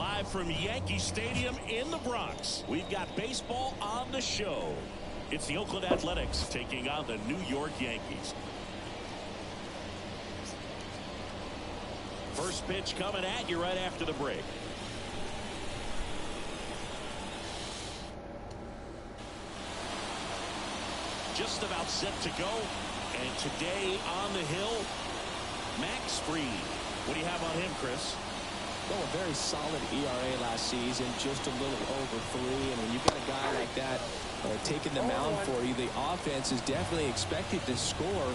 Live from Yankee Stadium in the Bronx, we've got baseball on the show. It's the Oakland Athletics taking on the New York Yankees. First pitch coming at you right after the break. Just about set to go. And today on the hill, Max Fried. What do you have on him, Chris? Well, a very solid ERA last season, just a little over 3. And when you've got a guy like that taking the mound for you, the offense is definitely expected to score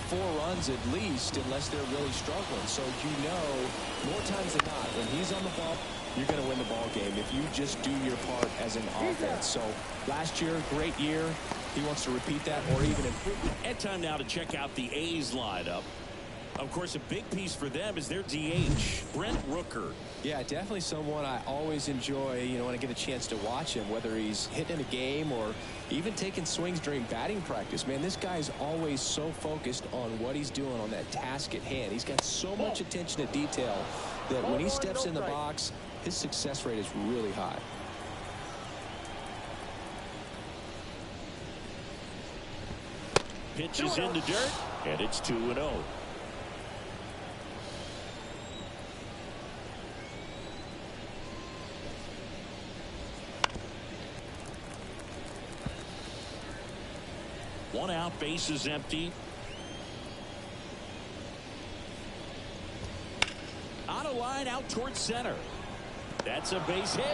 4 runs at least, unless they're really struggling. So more times than not, when he's on the ball, you're going to win the ball game if you just do your part as an offense. So last year, great year. He wants to repeat that or even improve. And time now to check out the A's lineup. Of course, a big piece for them is their DH, Brent Rooker. Yeah, definitely someone I always enjoy, when I get a chance to watch him, whether he's hitting a game or even taking swings during batting practice. Man, this guy's always so focused on what he's doing on that task at hand. He's got so much attention to detail that when he steps in the box, his success rate is really high. Pitch is in the dirt, and it's 2-0. One out, base is empty. On a line out towards center. That's a base hit.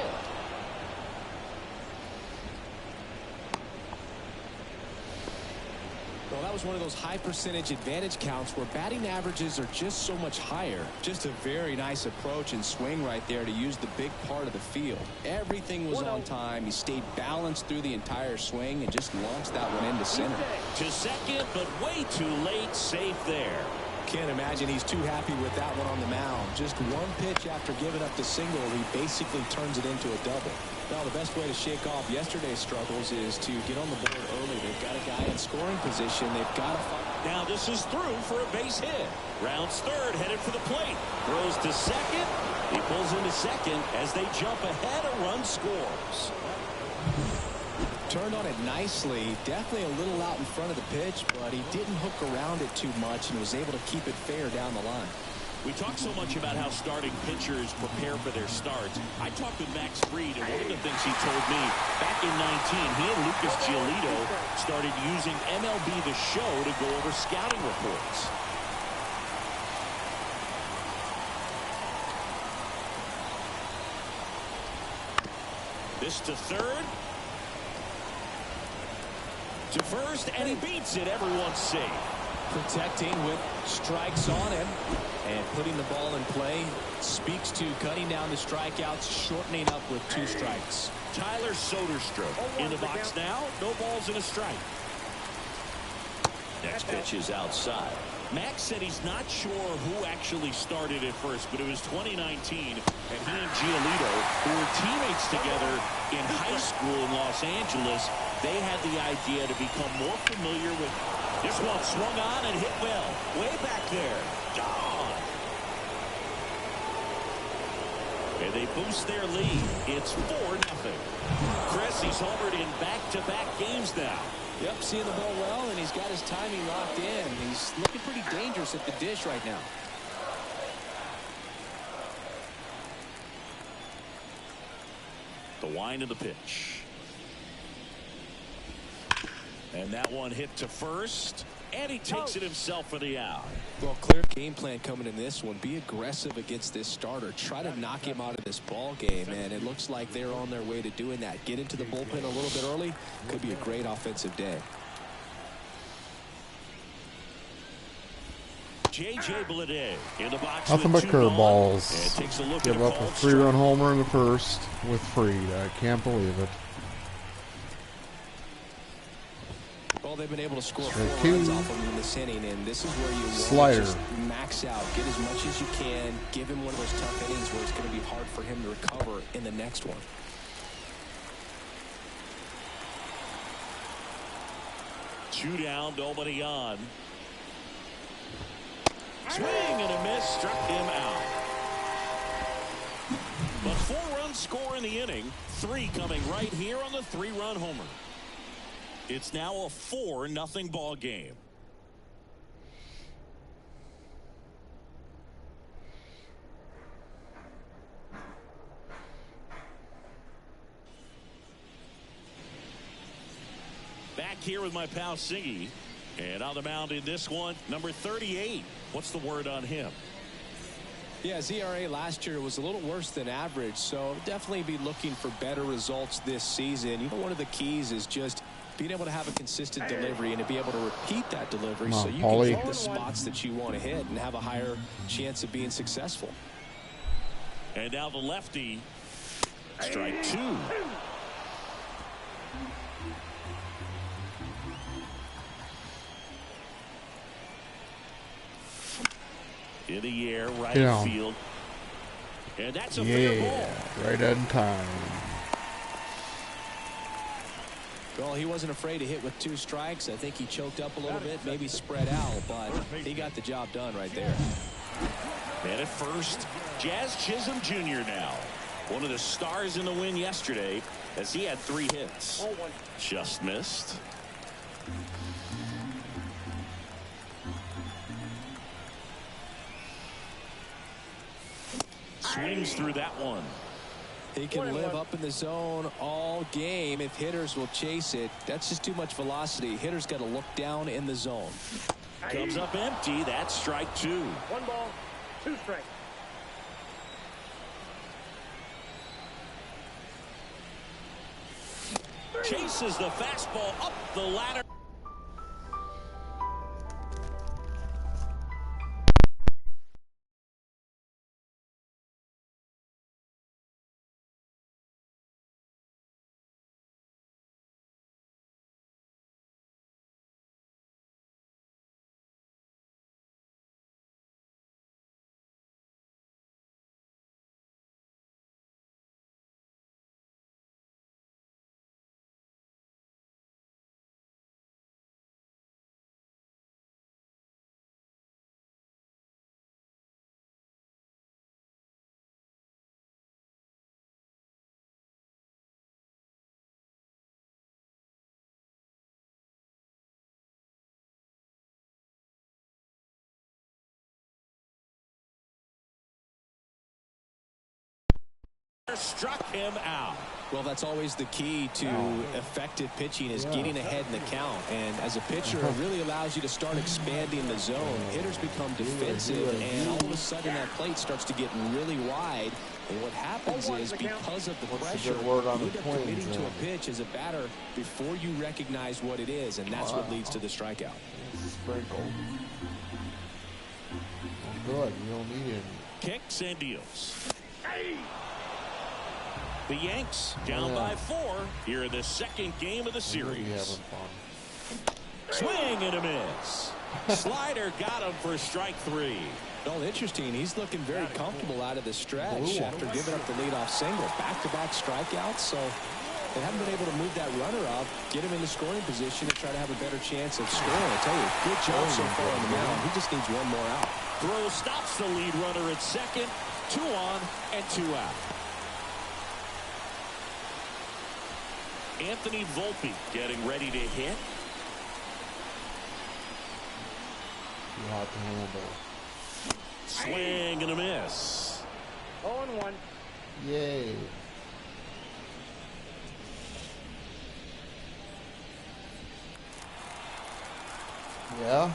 Well, that was one of those high percentage advantage counts where batting averages are just so much higher. Just a very nice approach and swing right there to use the big part of the field. Everything was on time. He stayed balanced through the entire swing and just launched that one into center. To second, but way too late. Safe there. Can't imagine he's too happy with that one on the mound. Just one pitch after giving up the single, he basically turns it into a double. Now, the best way to shake off yesterday's struggles is to get on the board early. They've got a guy in scoring position. They've got to find. Now this is through for a base hit. Rounds third, headed for the plate. Throws to second. He pulls into second as they jump ahead. A run scores. Turned on it nicely. Definitely a little out in front of the pitch, but he didn't hook around it too much and was able to keep it fair down the line. We talk so much about how starting pitchers prepare for their starts. I talked with Max Fried, and one of the things he told me, back in 19, he and Lucas Giolito started using MLB The Show to go over scouting reports. This to third. To first, and he beats it. Everyone's safe. Protecting with strikes on him and putting the ball in play. Speaks to cutting down the strikeouts, shortening up with 2 strikes. Tyler Soderstrom in the box now. No balls and a strike. Next pitch is outside. Max said he's not sure who actually started at first, but it was 2019, and he and Giolito, who were teammates together in high school in Los Angeles, they had the idea to become more familiar with. This one swung on and hit well. Way back there. Gone. And they boost their lead. It's 4-0. Chris, he's homered in back-to-back games now. Yep, seeing the ball well, and he's got his timing locked in. He's looking pretty dangerous at the dish right now. The wind of the pitch. And that one hit to first, and he takes it himself for the out. Well, clear game plan coming in this one. Be aggressive against this starter. Try to knock him out of this ball game, and it looks like they're on their way to doing that. Get into the bullpen a little bit early. Could be a great offensive day. J.J. Bleday in the box. Nothing but curveballs. Give up a 3-run homer in the first with Fried. I can't believe it. Well, they've been able to score 4 runs off of him in this inning, and this is where you want to just max out, get as much as you can, give him one of those tough innings where it's going to be hard for him to recover in the next one. 2 down, nobody on. Swing and a miss, struck him out. But 4 score in the inning. 3 coming right here on the 3-run homer. It's now a 4-0 ball game. Back here with my pal Siggy. And on the mound in this one, number 38. What's the word on him? Yeah, his ERA last year was a little worse than average, so definitely be looking for better results this season. You know, one of the keys is just being able to have a consistent delivery and to be able to repeat that delivery so you can hit the spots that you want to hit and have a higher chance of being successful. And now the lefty. Strike 2. In the air, right field. And that's a fair ball. Right on time. Well, he wasn't afraid to hit with 2 strikes. I think he choked up a little bit, maybe spread out, but he got the job done right there. And at first, Jazz Chisholm Jr. now. One of the stars in the win yesterday as he had 3 hits. Just missed. Swings through that one. He can live up in the zone all game if hitters will chase it. That's just too much velocity. Hitters got to look down in the zone. Comes up empty. That's strike 2. 1 ball, 2 strikes. Chases the fastball up the ladder. Struck him out. Well, that's always the key to effective pitching is getting ahead in the count. And as a pitcher, it really allows you to start expanding the zone. Hitters become defensive, and all of a sudden that plate starts to get really wide. And what happens is because of the pressure, you end up committing to a pitch as a batter before you recognize what it is, and that's what leads to the strikeout. Sprinkle. Good. You don't need it. Kicks and deals. The Yanks down by 4 here in the 2nd game of the series. Swing and a miss. Slider got him for strike 3. Well, interesting. He's looking very comfortable out of the stretch after giving up the leadoff single. Back-to-back strikeouts, so they haven't been able to move that runner up, get him in the scoring position, and try to have a better chance of scoring. I tell you, good job so far on the mound. He just needs 1 more out. Throw stops the lead runner at second. 2 on and 2 out. Anthony Volpe getting ready to hit. You have to handle. Swing and a miss. 0-1. Yay. Yeah.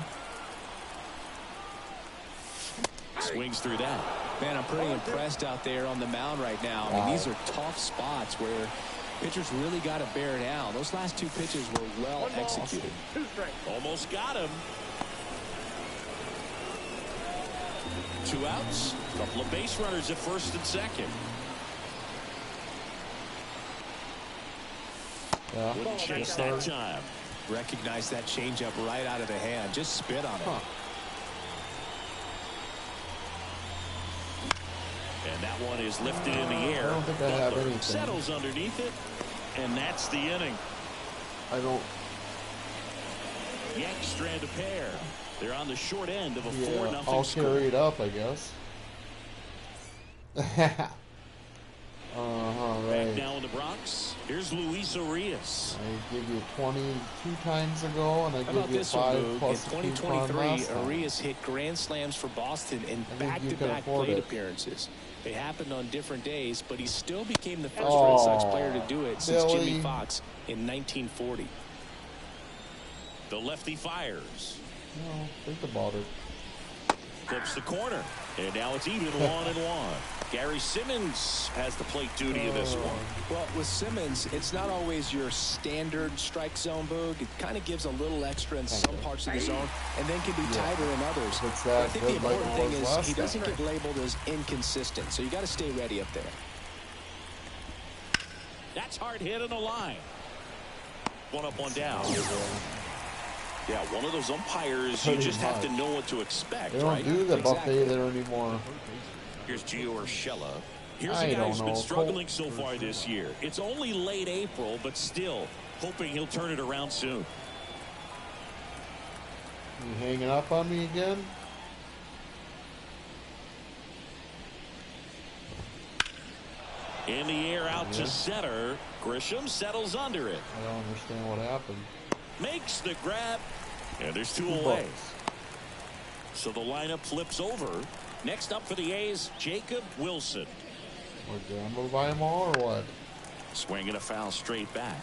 Swings through that. Man, I'm pretty impressed out there on the mound right now. I mean, these are tough spots where pitchers really got to bear down. Those last 2 pitches were well executed. 2 strikes. Almost got him. 2 outs. Couple of base runners at first and second. Wouldn't chase that time. Recognize that changeup right out of the hand. Just spit on it. And that one is lifted in the air. I don't think I have anything. Settles underneath it. And that's the inning. I don't. Yanks strand a pair. They're on the short end of a 4-0 I'll score. carry it up, I guess. Back right. now in the Bronx, here's Luis Arias. I gave you 20 2 times ago, and I How gave about you this 5 one, Boog? plus In a 2 2023, Arias hit grand slams for Boston in I think you can back-to-back afford plate it. appearances. They happened on different days, but he still became the first Oh, Red Sox player to do it since Billy. Jimmy Fox in 1940. The lefty fires. No, think about it. Flips the corner. And now it's even 1-1. Gary Simmons has the plate duty of this one. Well, with Simmons, it's not always your standard strike zone, Boog. It kind of gives a little extra in some parts of the zone and then can be tighter in others. If it's But I that think the good like important it thing was is last he doesn't time. get labeled as inconsistent, so you got to stay ready up there. That's hard hit on the line. One up, one down. Yeah, one of those umpires, you just have to know what to expect, They don't right? do the Exactly. buffet there anymore. Here's Gio Urshela. Here's I a guy don't who's been know. struggling so far this year. It's only late April, but still hoping he'll turn it around soon. You hanging up on me again? In the air out to center. Grisham settles under it. I don't understand what happened. Makes the grab. And there's 2 away. Bucks. So the lineup flips over. Next up for the A's, Jacob Wilson. We're gambled by them all or what? Swinging a foul straight back.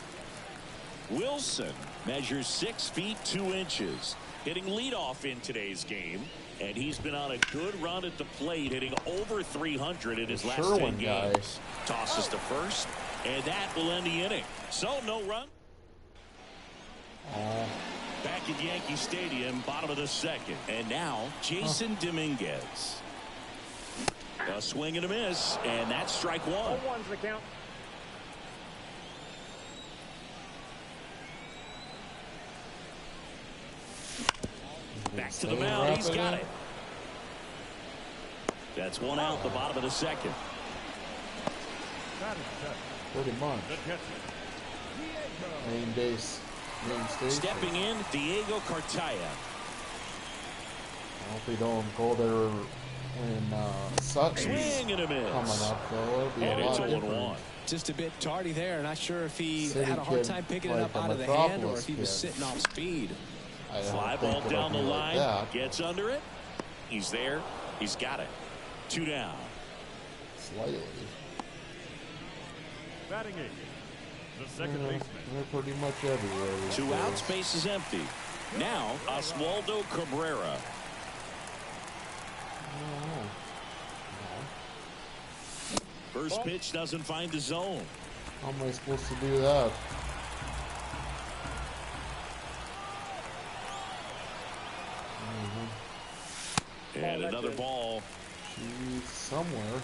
Wilson measures 6 feet 2 inches. Hitting leadoff in today's game. And he's been on a good run at the plate, hitting over 300 in his last 10 Sherwin guy. games. Tosses to first, and that will end the inning. So no run. Back at Yankee Stadium, bottom of the second. And now, Jason Dominguez. A swing and a miss, and that's strike 1. 0-1's the count. Back to the mound, he's got it. That's 1 out, the bottom of the second. Pretty much. Main base. Main station. Stepping in, Diego Cartaya. I hope we don't go there when Sutton's Swing and a miss. coming up, though. It'll be And a it's lot 0-1. different. Just a bit tardy there. Not sure if he City had a hard kid time picking it like up a out of the hand or Metropolis if he was kid. sitting off speed. I don't Fly think ball it'll down the be like line, that. gets under it. He's there, he's got it. 2 down. Slightly. Batting eighth, the second Yeah, baseman. they're pretty much everywhere. these 2 days. outs, base is empty. Now, Oswaldo Cabrera. Oh. First pitch doesn't find the zone. How am I supposed to do that? And another ball. She's somewhere.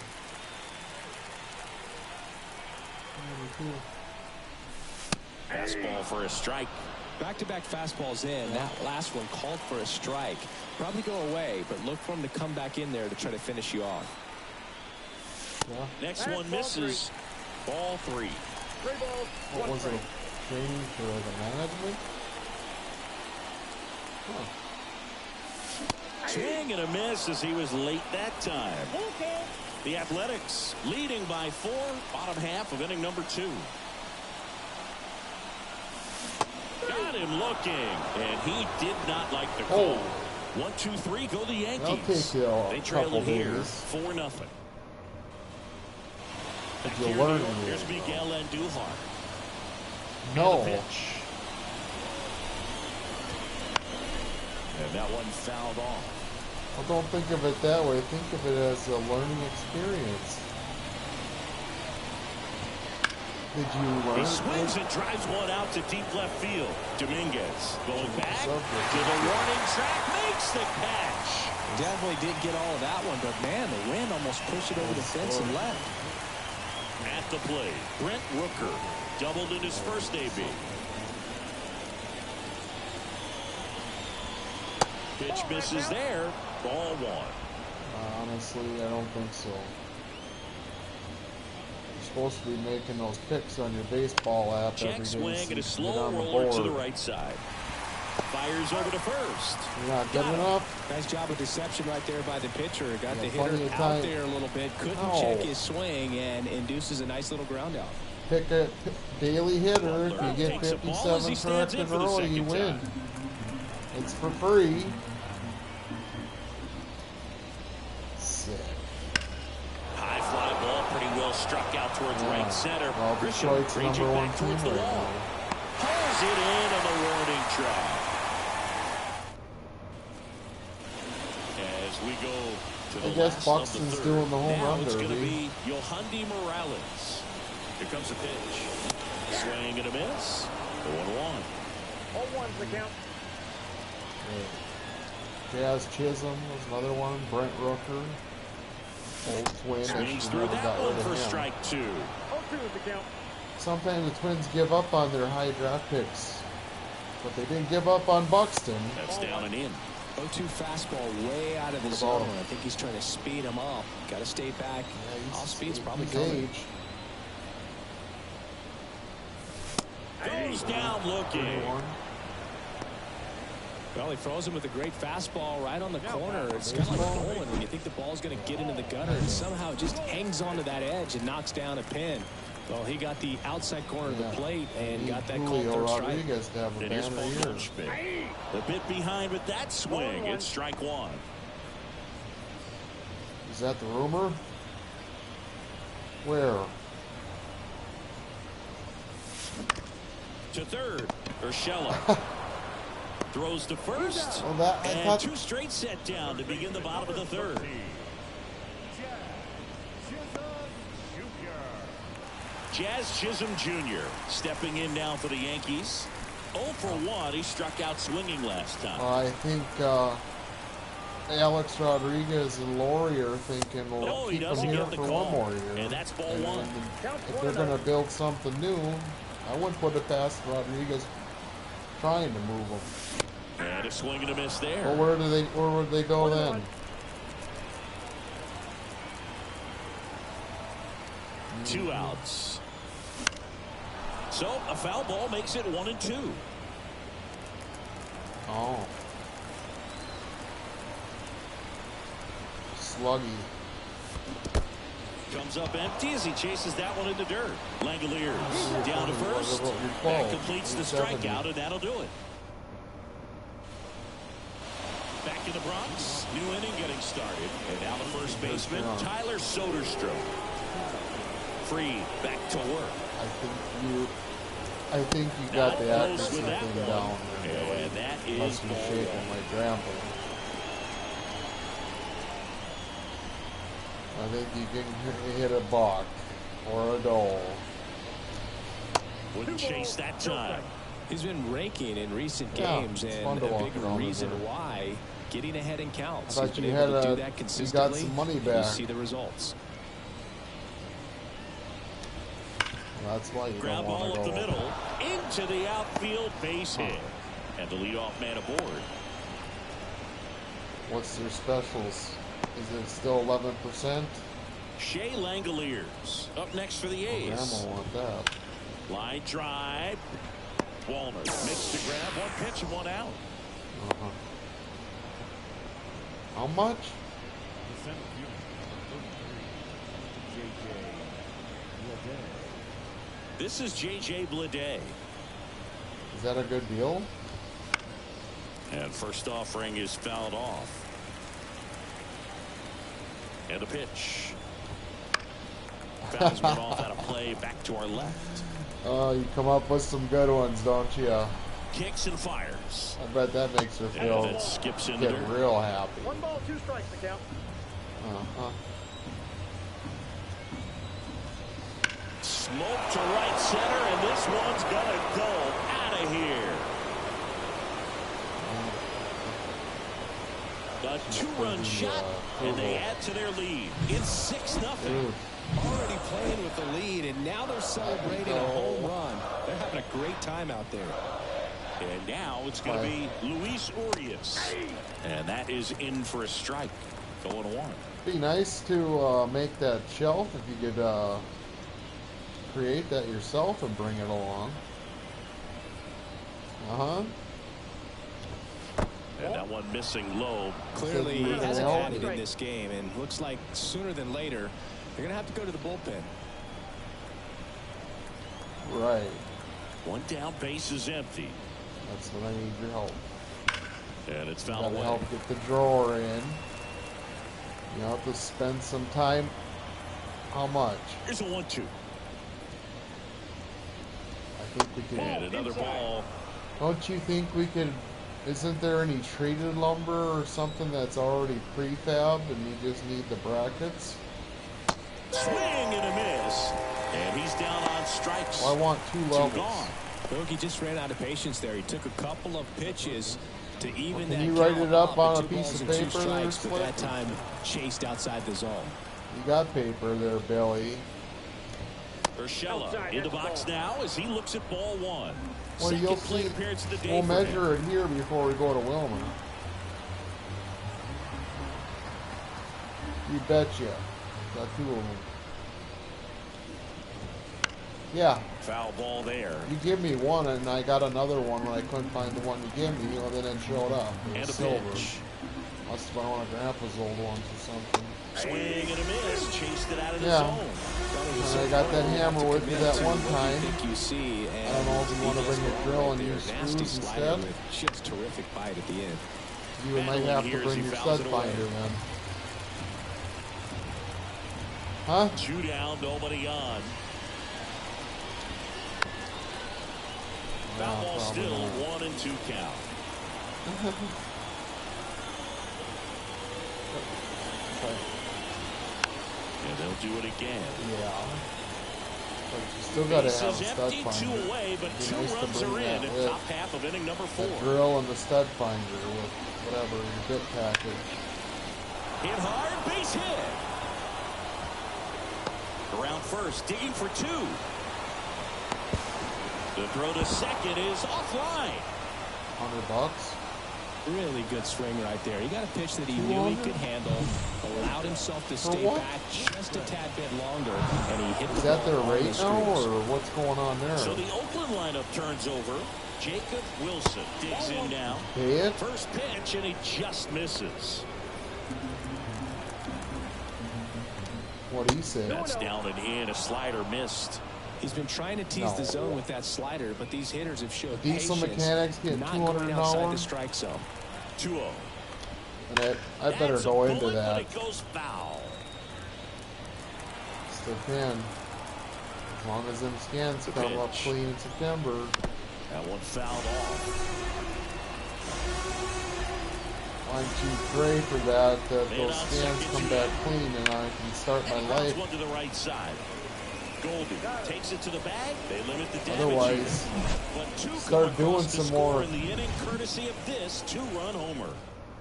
Fastball for a strike. Back-to-back fastballs in. That last one called for a strike. Probably go away, but look for him to come back in there to try to finish you off. Yeah. Next And one ball misses. Ball 3. 3 balls, What 1 was it? strike. Training for the management? Huh. Swing and a miss as he was late that time. The Athletics leading by 4, bottom half of inning number 2. Got him looking, and he did not like the call. 1, 2, 3, go the That'll Yankees. take you a They trail couple it here days. 4-0. Back You'll here, learn New York. it. Here's Miguel Andujar. No. Pitch. And that one fouled off. Well, don't think of it that way. Think of it as a learning experience. Did you learn? He swings and drives one out to deep left field. Dominguez going back to the warning track, makes the catch. Definitely did get all of that one, but man, the wind almost pushed it over the fence and left. At the plate, Brent Rooker doubled in his first AB. Pitch misses there. Ball 1. Honestly, I don't think so. You're supposed to be making those picks on your baseball app every Check day. swing so and you a can slow get on the roller to the board. right side. Fires over to first. You're not good enough. Nice job of deception right there by the pitcher. Got the plenty hitter of out time. there a little bit. Couldn't check his swing and induces a nice little ground out. Pick a daily hitter. If you get 57 corrected early, you win. It's for free. Sick. High fly ball, pretty well struck out towards right center. Well, Detroit's number one team towards the right wall. now. Pulls it in on the warning track. As we go to the I guess last Buxton's of the third. doing the home Now run it's going to derby. be Yohandy Morales. Here comes the pitch. Swing and a miss. 0-1. 0-1's the count. Jazz Chisholm was another one. Brent Rooker. Old Twin. Swings through that one for strike 2. 0-2 is the count. Sometimes the Twins give up on their high draft picks, but they didn't give up on Buxton. That's down and in. 0-2 fastball way out of the zone. I think he's trying to speed him up. Got to stay back. Off speed's probably coming. Age. Goes down looking. Well, he throws him with a great fastball right on the corner. It's kind of like bowling when you think the ball's going to get into the gutter and somehow it just hangs onto that edge and knocks down a pin. Well, he got the outside corner of the plate and got that called third strike. Rodriguez to have a It is banner full year. spin. A bit behind with that swing. It's strike 1. Is that the rumor? Where? To third. Urshela. Throws to first. Well, that, I and thought, 2 straight set down to begin the bottom of the third. Jazz Chisholm Jr. stepping in now for the Yankees. 0 for 1. He struck out swinging last time. I think Alex Rodriguez and Laurie are thinking, well, keep him here for one more year. And that's ball 1. If they're going to build something new, I wouldn't put it past Rodriguez trying to move him. And a swing and a miss there. Well, where would they go then? 2 outs. So a foul ball makes it 1-2. Oh. Sluggy. Comes up empty as he chases that one in the dirt. Langoliers down to first. That completes the strikeout, and that'll do it. Back in the Bronx. New inning getting started. And now the first baseman, Tyler Soderstrom. Free, back to work. I think you got the accuracy with that thing one. down. And that is must be shaking like grandpa. I think you can hit a buck or a doe. Wouldn't chase that time. He's been raking in recent games, and a big reason why, getting ahead in counts. He's been able to do that consistently. You got some money back. You see the results. That's why you Ground don't want ball to up go the middle into the outfield base hit, and the leadoff man aboard. What's their specials? Is it still 11%? Shea Langoliers up next for the A's. Grandma want that. Line drive. Walner makes the grab. 1 pitch and 1 out. How much? This is J.J. Bleday. Is that a good deal? And first offering is fouled off. And a pitch. Fouls one off out of play. Back to our left. Oh, you come up with some good ones, don't you? Kicks and fires. I bet that makes her feel And it skips in get there. real happy. 1 ball, 2 strikes the count. Smoke to right center, and this one's gonna go out of here. A 2-run shot, and they add to their lead. It's 6-0. Already playing with the lead, and now they're celebrating a home run. They're having a great time out there. And now it's going to be Luis Urias. And that is in for a strike. 0-1. Be nice to make that shelf if you could create that yourself and bring it along. That one missing low. Clearly, he hasn't had it in this game, and looks like sooner than later, they're going to have to go to the bullpen. Right. One down, base is empty. That's when I need your help. And it's You foul gotta away. help get the drawer in. You have to spend some time. How much? Here's a 1-2. I think we could. And another ball. Don't you think we could? Isn't there any treated lumber or something that's already prefabbed and you just need the brackets? Swing and a miss. And he's down on strikes. Well, I want two levels. Gone. Bogey just ran out of patience there. He took a couple of pitches to even that. Can you write it up on a two piece balls of and two paper strikes, there, but that Slick? time chased outside the zone. You got paper there, Billy. Urshela in the box now as he looks at ball one. Well, Second you'll plate see. appearance of the day We'll for measure him. it here before we go to Wilmer. You betcha. Got two of them. Yeah. Foul ball there. You give me one, and I got another one when I couldn't find the one you give me. Then it showed up. It And was a silver. pitch. Must have been one of Grandpa's old ones or something. Swing and a miss. Chased it out of the Yeah. zone. And I got that hammer with me that one time. You see, I don't know if you want to bring your drill and use nasty screws slider instead. with just terrific bite at the end. You might Battling have here to as bring he your fouls stud it away. finder then. Huh? 2 down, nobody on. Foul ball probably still not. 1-2 count. Okay. And they'll do it again. Yeah. But you still got to Base have a is stud empty, finder. 2 away, but It'd be 2 nice to runs bring are in that at with top half of inning number 4. the drill and the stud finder with whatever your bit package. Hit hard, base hit. Around first, digging for 2. The throw to second is offline. $100. Really good swing right there. He got a pitch that he knew he could handle, allowed himself to stay what? back just a tad bit longer, and he hit Is the that ball their on rate the now, screws. or what's going on there? So the Oakland lineup turns over. Jacob Wilson digs in now. Pay it? First pitch, and he just misses. What do you say? That's down and in. A slider missed. He's been trying to tease the zone with that slider, but these hitters have showed Diesel patience, mechanics get not $200 going an outside hour? the strike zone. 2-0. And I better That's go a into bullet, that. but it goes foul. Still can. As long as them scans come up pitch. clean in September. That one fouled off. Why don't you pray for that, that Made those on scans second, come two back down. clean and I can start my And he grounds life. one to the right side. Goldie takes it to the bag. They limit the damage. Otherwise, But 2 start come doing across to some score more. in the inning, courtesy of this 2-run homer.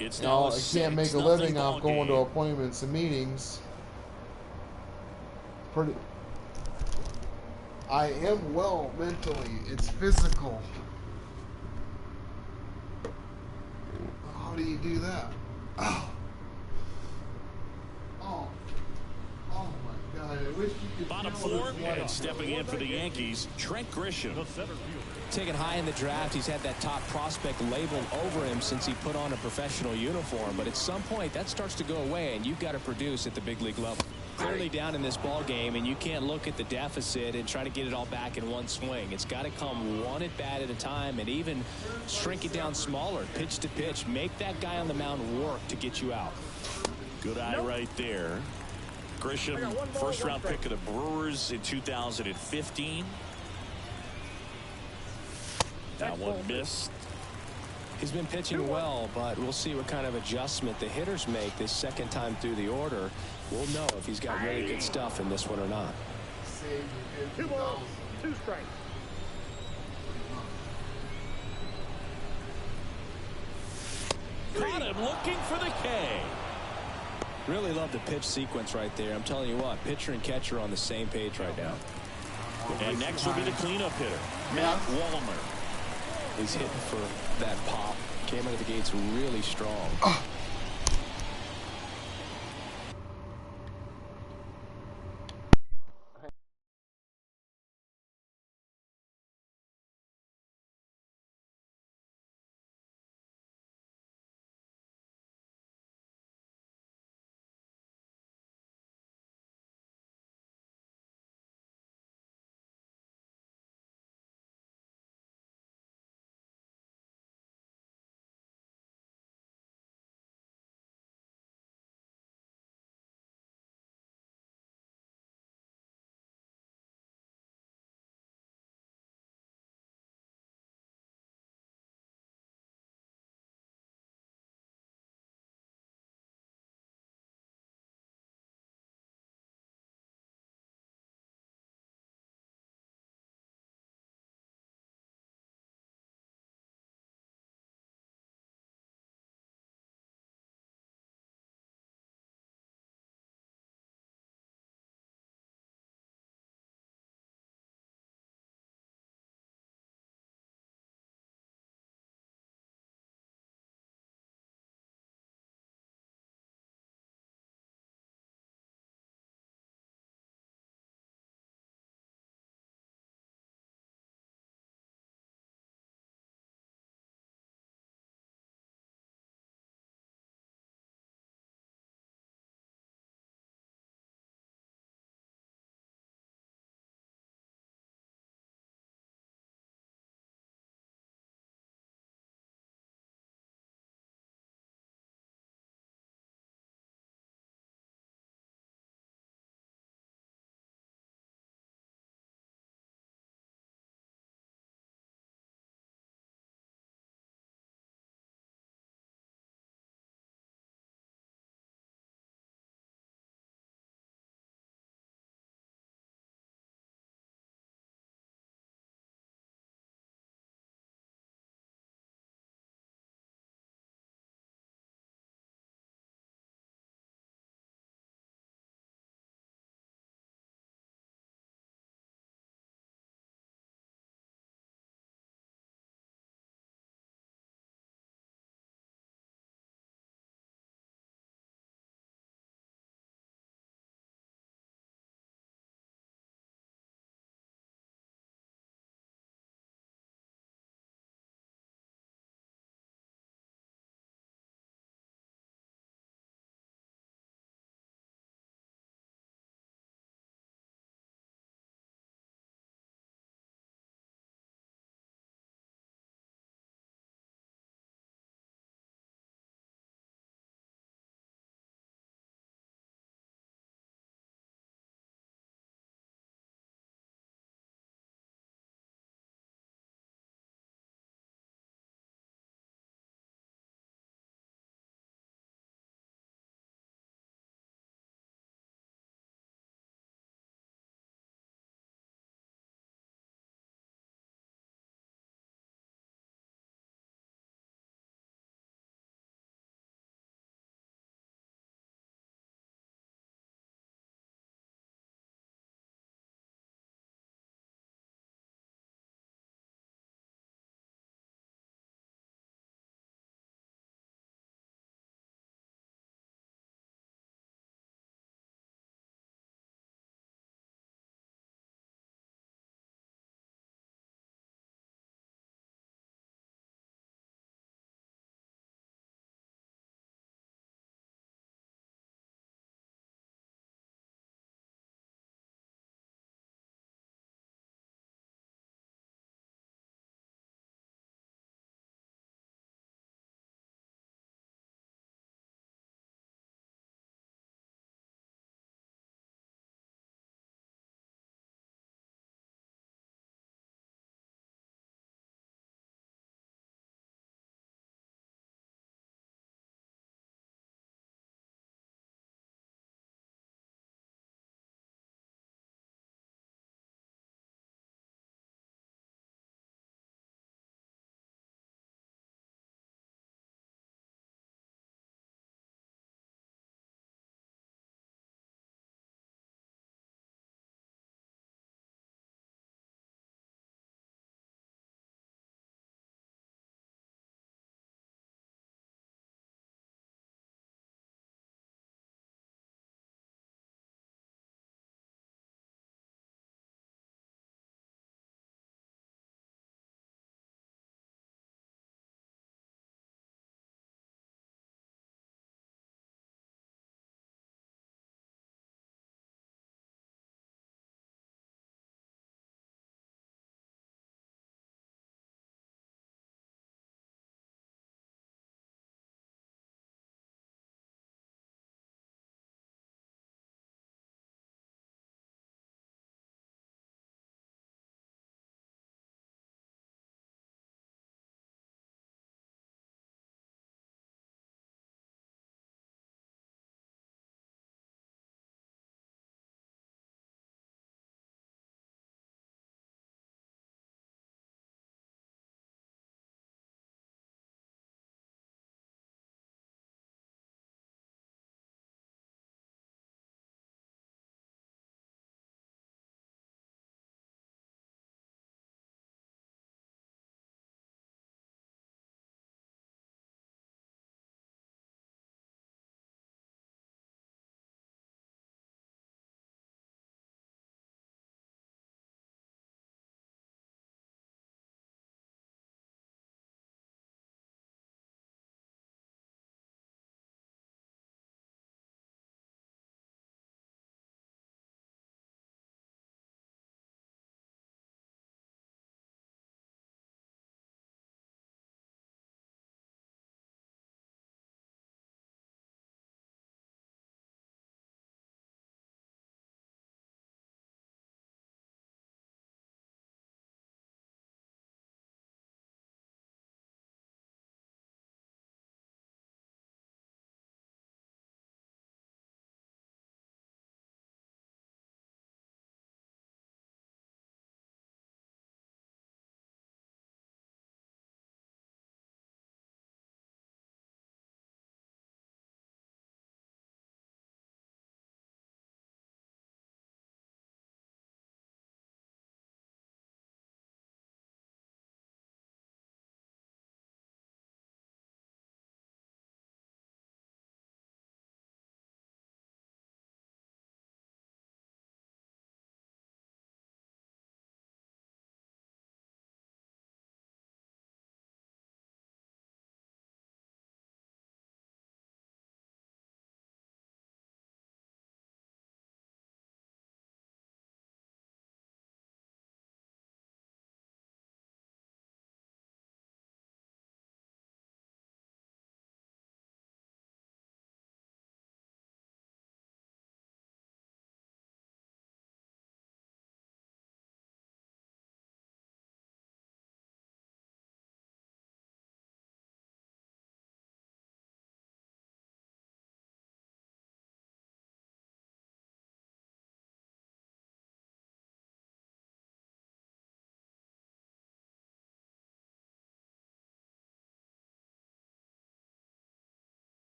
It's You now know, a I can't make a 6-0 living off ball going to game. appointments and meetings. Pretty. I am well mentally. It's physical. How do you do that? Oh. Oh. Oh my God! I wish you could. Bottom feel 4, this light. and stepping in for the Yankees, Trent Grisham. The center fielder. Taken high in the draft, he's had that top prospect labeled over him since he put on a professional uniform. But at some point, that starts to go away, and you've got to produce at the big league level. Clearly down in this ball game, and you can't look at the deficit and try to get it all back in one swing. It's got to come one at bat at a time, and even shrink it down smaller, pitch to pitch. Make that guy on the mound work to get you out. Good eye right there. Grisham, first-round pick of the Brewers in 2015. That one missed. He's been pitching well, but we'll see what kind of adjustment the hitters make this second time through the order. We'll know if he's got really good stuff in this one or not. Save your 2 balls, 50,000. 2 strikes. Caught him looking for the K. Really love the pitch sequence right there. I'm telling you what, pitcher and catcher are on the same page right now. And next will be the cleanup hitter, Matt Wallmer. He's hitting for that pop. Came out of the gates really strong.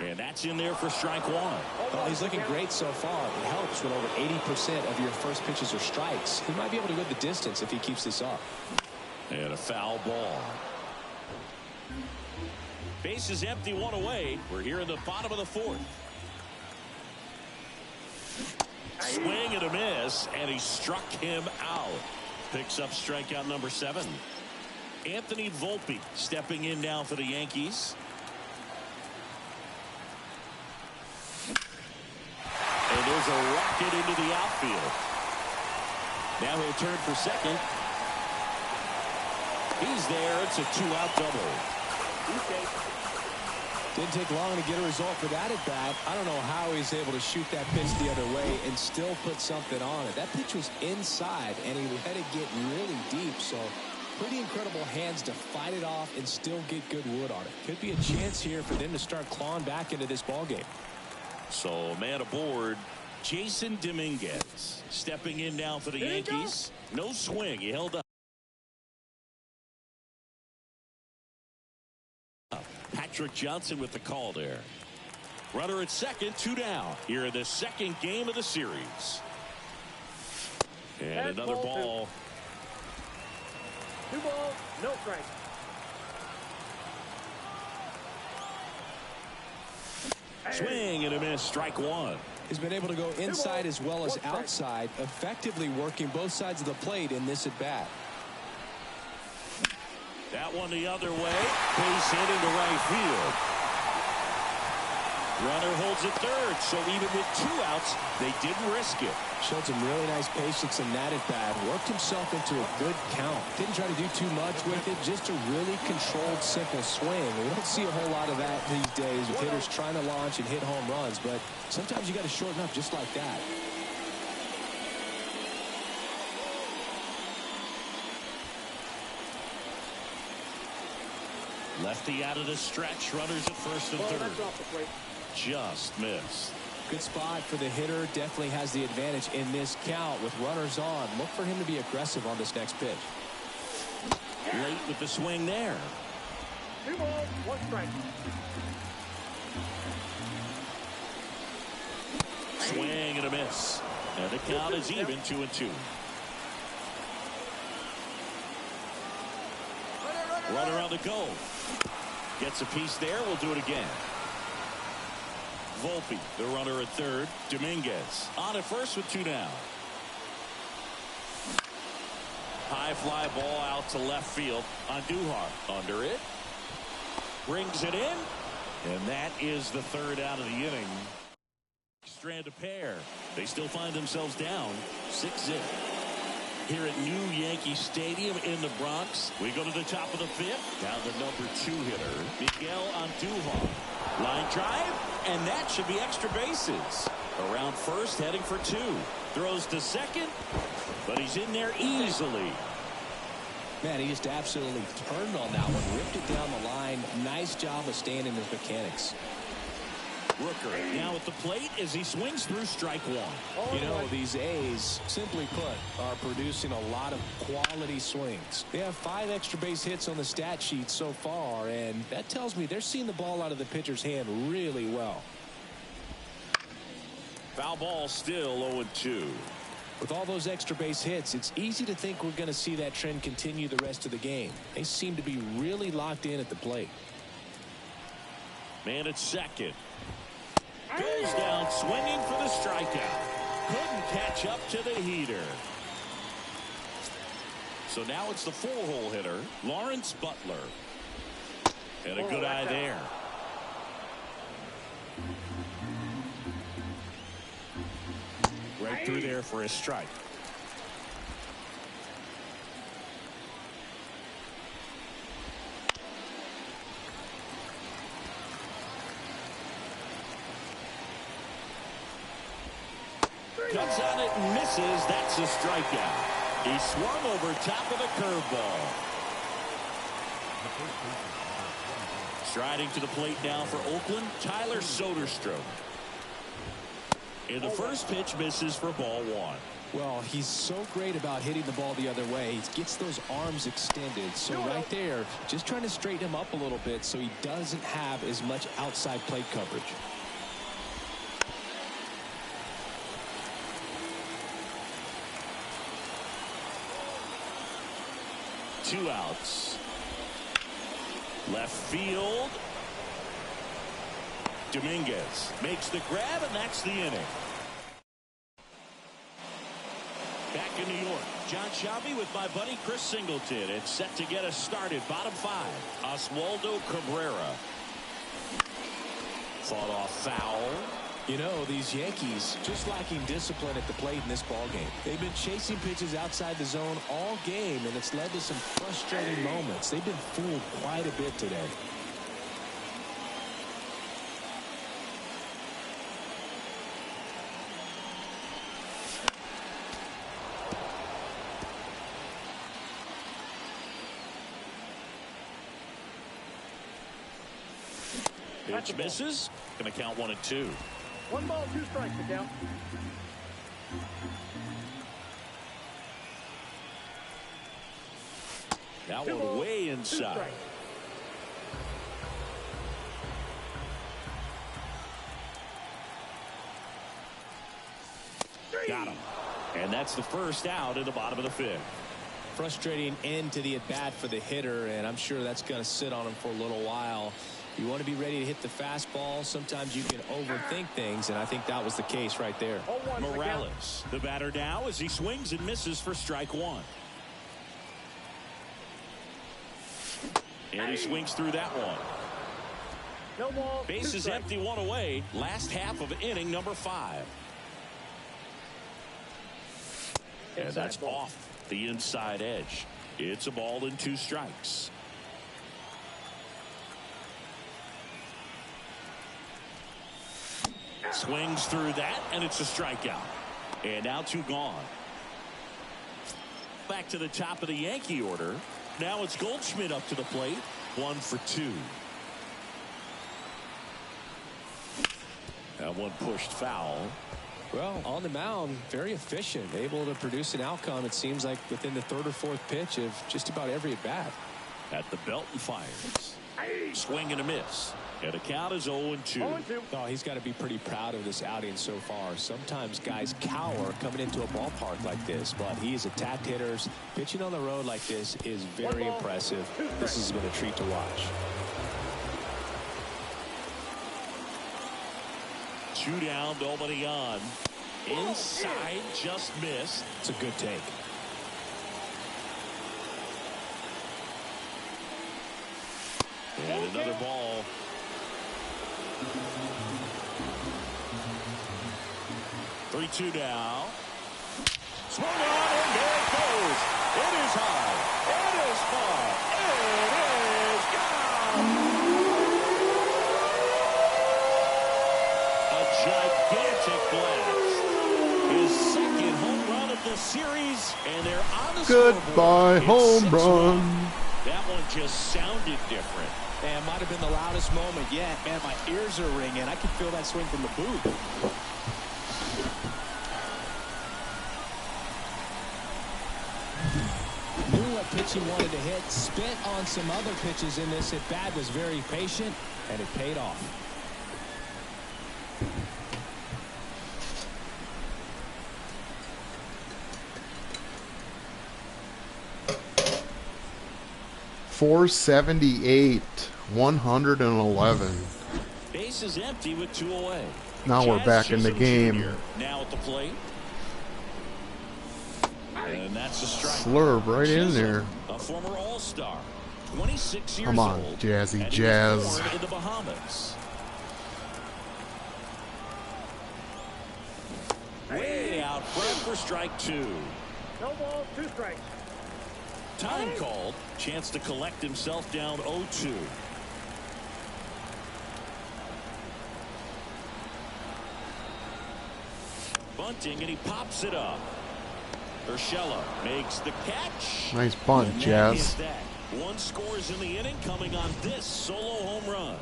And that's in there for strike one. Well, he's looking great so far. It helps when over 80% of your first pitches are strikes. He might be able to go the distance if he keeps this up. And a foul ball. Base is empty, one away. We're here in the bottom of the fourth. Swing and a miss, and he struck him out. Picks up strikeout number 7. Anthony Volpe stepping in now for the Yankees. And there's a rocket into the outfield. Now he'll turn for second. He's there. It's a 2-out double. Didn't take long to get a result for that at bat. I don't know how he's able to shoot that pitch the other way and still put something on it. That pitch was inside, and he let it get really deep. So pretty incredible hands to fight it off and still get good wood on it. Could be a chance here for them to start clawing back into this ball game. So man aboard, Jason Dominguez stepping in now for the Yankees. No swing. He held up. Patrick Johnson with the call there. Runner at second, 2 down. Here in the second game of the series. And another ball. 2 balls, no strikes. Swing and a miss, strike one. He's been able to go inside as well as outside, effectively working both sides of the plate in this at bat. That one the other way. Base hit into right field. Runner holds it third, so even with 2 outs, they didn't risk it. Showed some really nice patience in that at bat. Worked himself into a good count. Didn't try to do too much with it. Just a really controlled, simple swing. We don't see a whole lot of that these days with hitters trying to launch and hit home runs. But sometimes you got to shorten up just like that. Lefty out of the stretch. Runners at first and third. Just missed. Good spot for the hitter. Definitely has the advantage in this count with runners on. Look for him to be aggressive on this next pitch. Late with the swing there. 2 balls, 1 strike. Swing and a miss. And the count is even, 2-2. Runner on the go. Gets a piece there. We'll do it again. Volpe, the runner at third. Dominguez on at first with 2 down. High fly ball out to left field. Andujar under it. Brings it in. And that is the 3rd out of the inning. Strand a pair. They still find themselves down 6-0. Here at New Yankee Stadium in the Bronx. We go to the top of the 5th. Down the number 2 hitter, Miguel Andujar. Line drive, and that should be extra bases. Around first, heading for 2. Throws to second, but he's in there easily. Man, he just absolutely turned on that one. Ripped it down the line. Nice job of staying in his mechanics. Rooker now at the plate as he swings through strike 1. You know, these A's, simply put, are producing a lot of quality swings. They have 5 extra base hits on the stat sheet so far, and that tells me they're seeing the ball out of the pitcher's hand really well. Foul ball still 0-2. With all those extra base hits, it's easy to think we're going to see that trend continue the rest of the game. They seem to be really locked in at the plate. Man at second. Goes down swinging for the strikeout. Couldn't catch up to the heater. So now it's the 4-hole hitter, Lawrence Butler. And a good eye there. Right through there for a strike. Cuts on it and misses. That's a strikeout. He swung over top of the curveball. Striding to the plate now for Oakland, Tyler Soderstrom. And the first pitch misses for ball 1. Well, he's so great about hitting the ball the other way. He gets those arms extended. So right there, just trying to straighten him up a little bit so he doesn't have as much outside plate coverage. Two outs. Left field. Dominguez makes the grab, and that's the inning. Back in New York, John Shelby with my buddy Chris Singleton. It's set to get us started. Bottom five, Oswaldo Cabrera. Fought off foul. You know, these Yankees just lacking discipline at the plate in this ball game. They've been chasing pitches outside the zone all game, and it's led to some frustrating moments. They've been fooled quite a bit today. Pitch misses. Going to count 1-2. 1 ball, 2 strikes to count. That one way inside. Got him. And that's the first out in the bottom of the fifth. Frustrating end to the at-bat for the hitter, and I'm sure that's going to sit on him for a little while. You want to be ready to hit the fastball. Sometimes you can overthink things, and I think that was the case right there. Morales, the batter now, as he swings and misses for strike one. And he swings through that one. No ball. Base is empty, 1 away. Last half of inning number 5. And that's off the inside edge. It's a ball and 2 strikes. Swings through that, and it's a strikeout. And now 2 gone. Back to the top of the Yankee order. Now it's Goldschmidt up to the plate. 1 for 2. That one pushed foul. Well, on the mound, very efficient, able to produce an outcome, it seems like, within the 3rd or 4th pitch of just about every at-bat. At the belt and fires. Swing and a miss. And the count is 0-2. Oh, he's got to be pretty proud of this outing so far. Sometimes guys cower coming into a ballpark like this, but he is attacked hitters. Pitching on the road like this is very impressive. This has been a treat to watch. 2 down, nobody on. Inside, just missed. It's a good take. And another ball. Three-two now. Swung on, and there it goes. It is high. It is far. It is gone. A gigantic blast. His second home run of the series, and they're on the Goodbye, scoreboard. home run. That one just sounded different. Man, might have been the loudest moment yet. Man, my ears are ringing. I can feel that swing from the booth. Knew what pitch he wanted to hit. Spent on some other pitches in this at bat. Was very patient, and it paid off. .478, 111. Base is empty with 2 away. Now we're back in the game. Jr. Now at the plate. And that's a strike. Slurb right in there. A former All-Star, 26 years Come on, old, Jazzy and he Jazz. was born in the Bahamas. Way out front for strike 2. No ball, 2 strikes. Time called. Chance to collect himself down 0-2. Bunting, and he pops it up. Urshela makes the catch. Nice bunt, Jazz. 1 scores in the inning, coming on this solo home run.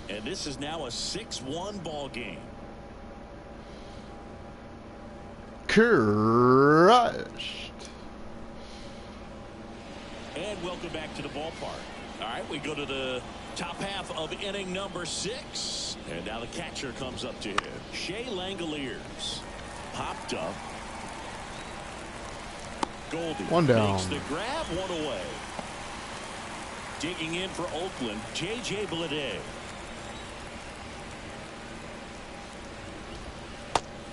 And this is now a 6-1 ball game. Correct. crushed. And welcome back to the ballpark. All right, we go to the top half of inning number 6. And now the catcher comes up to hit. Shea Langoliers popped up. Goldie One down. makes the grab, one away. Digging in for Oakland, J.J. Bleday.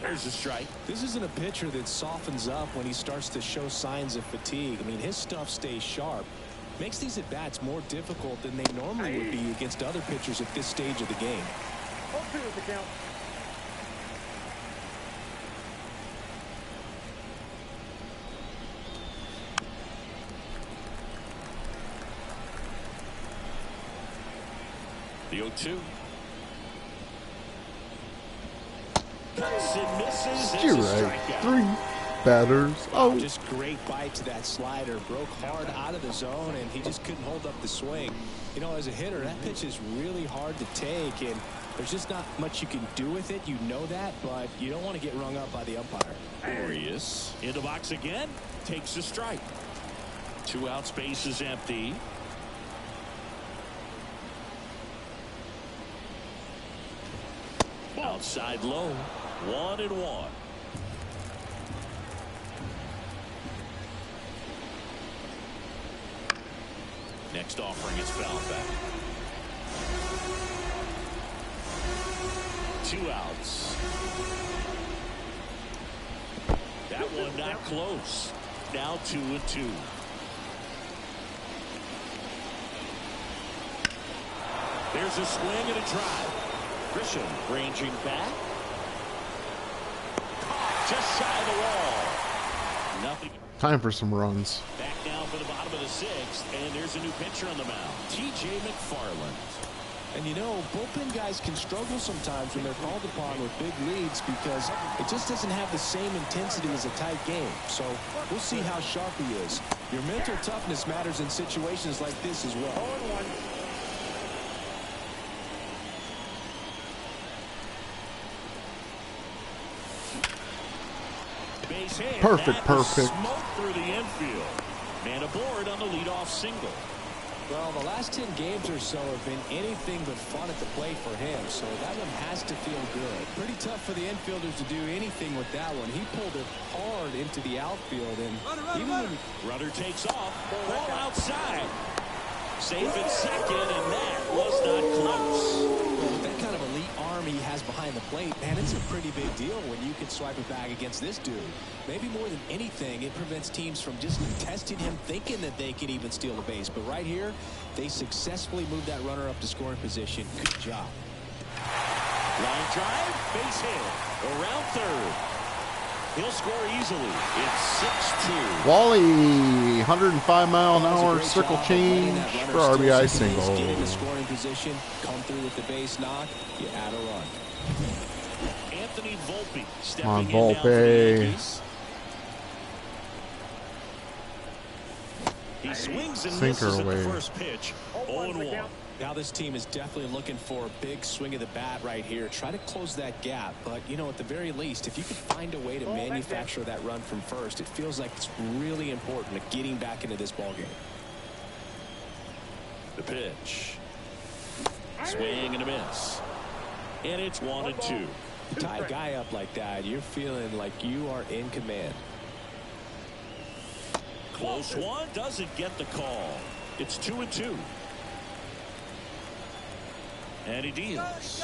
There's a strike. This isn't a pitcher that softens up when he starts to show signs of fatigue. I mean, his stuff stays sharp. Makes these at-bats more difficult than they normally would be against other pitchers at this stage of the game. 0-2 is the count. The 0-2. Cuts and misses. You're It's a right. strikeout. 3 batters. Oh, Just great bite to that slider. Broke hard out of the zone, and he just couldn't hold up the swing. You know, as a hitter, that pitch is really hard to take, and there's just not much you can do with it. You know that, but you don't want to get rung up by the umpire. Arias in the box again. Takes a strike. 2 outs, base is empty. Outside low. 1-1. Next offering is fouled back. 2 outs. That one not close. Now 2-2. There's a swing and a drive. Grisham ranging back. Caught just shy of the wall. Nothing. time for some runs. Back now for the bottom of the 6th, and there's a new pitcher on the mound, T.J. McFarland. And you know, bullpen guys can struggle sometimes when they're called upon with big leads because it just doesn't have the same intensity as a tight game. So we'll see how sharp he is. Your mental toughness matters in situations like this as well. 0-1. Base hit. Perfect, That was perfect. Smoke through the infield. Man aboard on the leadoff single. Well, the last 10 games or so have been anything but fun at the plate for him, so that one has to feel good. Pretty tough for the infielders to do anything with that one. He pulled it hard into the outfield, and even when Runner takes off. Ball outside. Safe at second, and that was not close. with that kind of elite arm he has behind the plate, man, it's a pretty big deal when you can swipe it back against this dude. Maybe more than anything, it prevents teams from just testing him, thinking that they can even steal the base. But right here, they successfully moved that runner up to scoring position. Good job. Line drive, base hit. Around third. He'll score easily. It's 6-2. Wally, 105-mile-an-hour Does a great circle job of letting change that runner for steal RBI second base, single. Get into scoring position, come through with the base knock, you add a run. Anthony Volpe stepping Come on, in now for the Volpe. Yankees. He swings and Sinker misses at away. the first pitch. 0-1. Now this team is definitely looking for a big swing of the bat right here. Try to close that gap. But, you know, at the very least, if you can find a way to manufacture that run from first, it feels like it's really important to getting back into this ballgame. The pitch. Swing and a miss. And it's 1-2. Tie a guy up like that, you're feeling like you are in command. Close one. Doesn't get the call. It's 2-2. And he deals.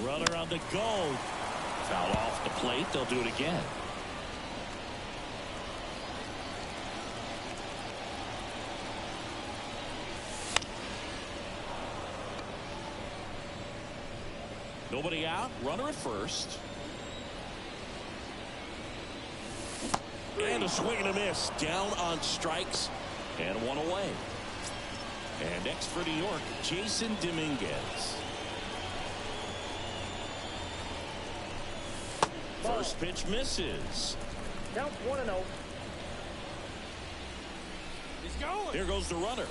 Runner on the go. Foul off the plate. They'll do it again. Nobody out. Runner at first. And a swing and a miss. Down on strikes. And one away. And next for New York, Jason Dominguez. First pitch misses. Counts 1-0. Here goes the runner.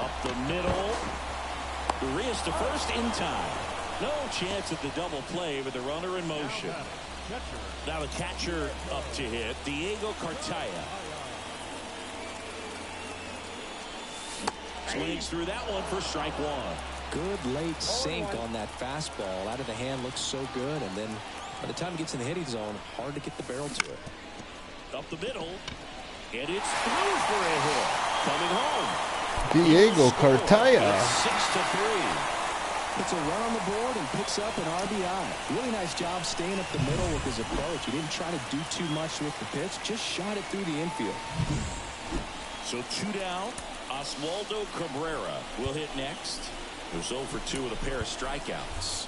Up the middle. Urias to first in time. No chance at the double play with the runner in motion. Now the catcher up to hit, Diego Cartaya. Swings through that one for strike one. Good late sink on that fastball. Out of the hand, looks so good. And then by the time it gets in the hitting zone, hard to get the barrel to it. Up the middle. And it's through for a hit. Coming home. Diego Cartaya. It's 6-3. Puts a run on the board and picks up an RBI. Really nice job staying up the middle with his approach. He didn't try to do too much with the pitch. Just shot it through the infield. So 2 down. Oswaldo Cabrera will hit next. He was 0 for 2 with a pair of strikeouts.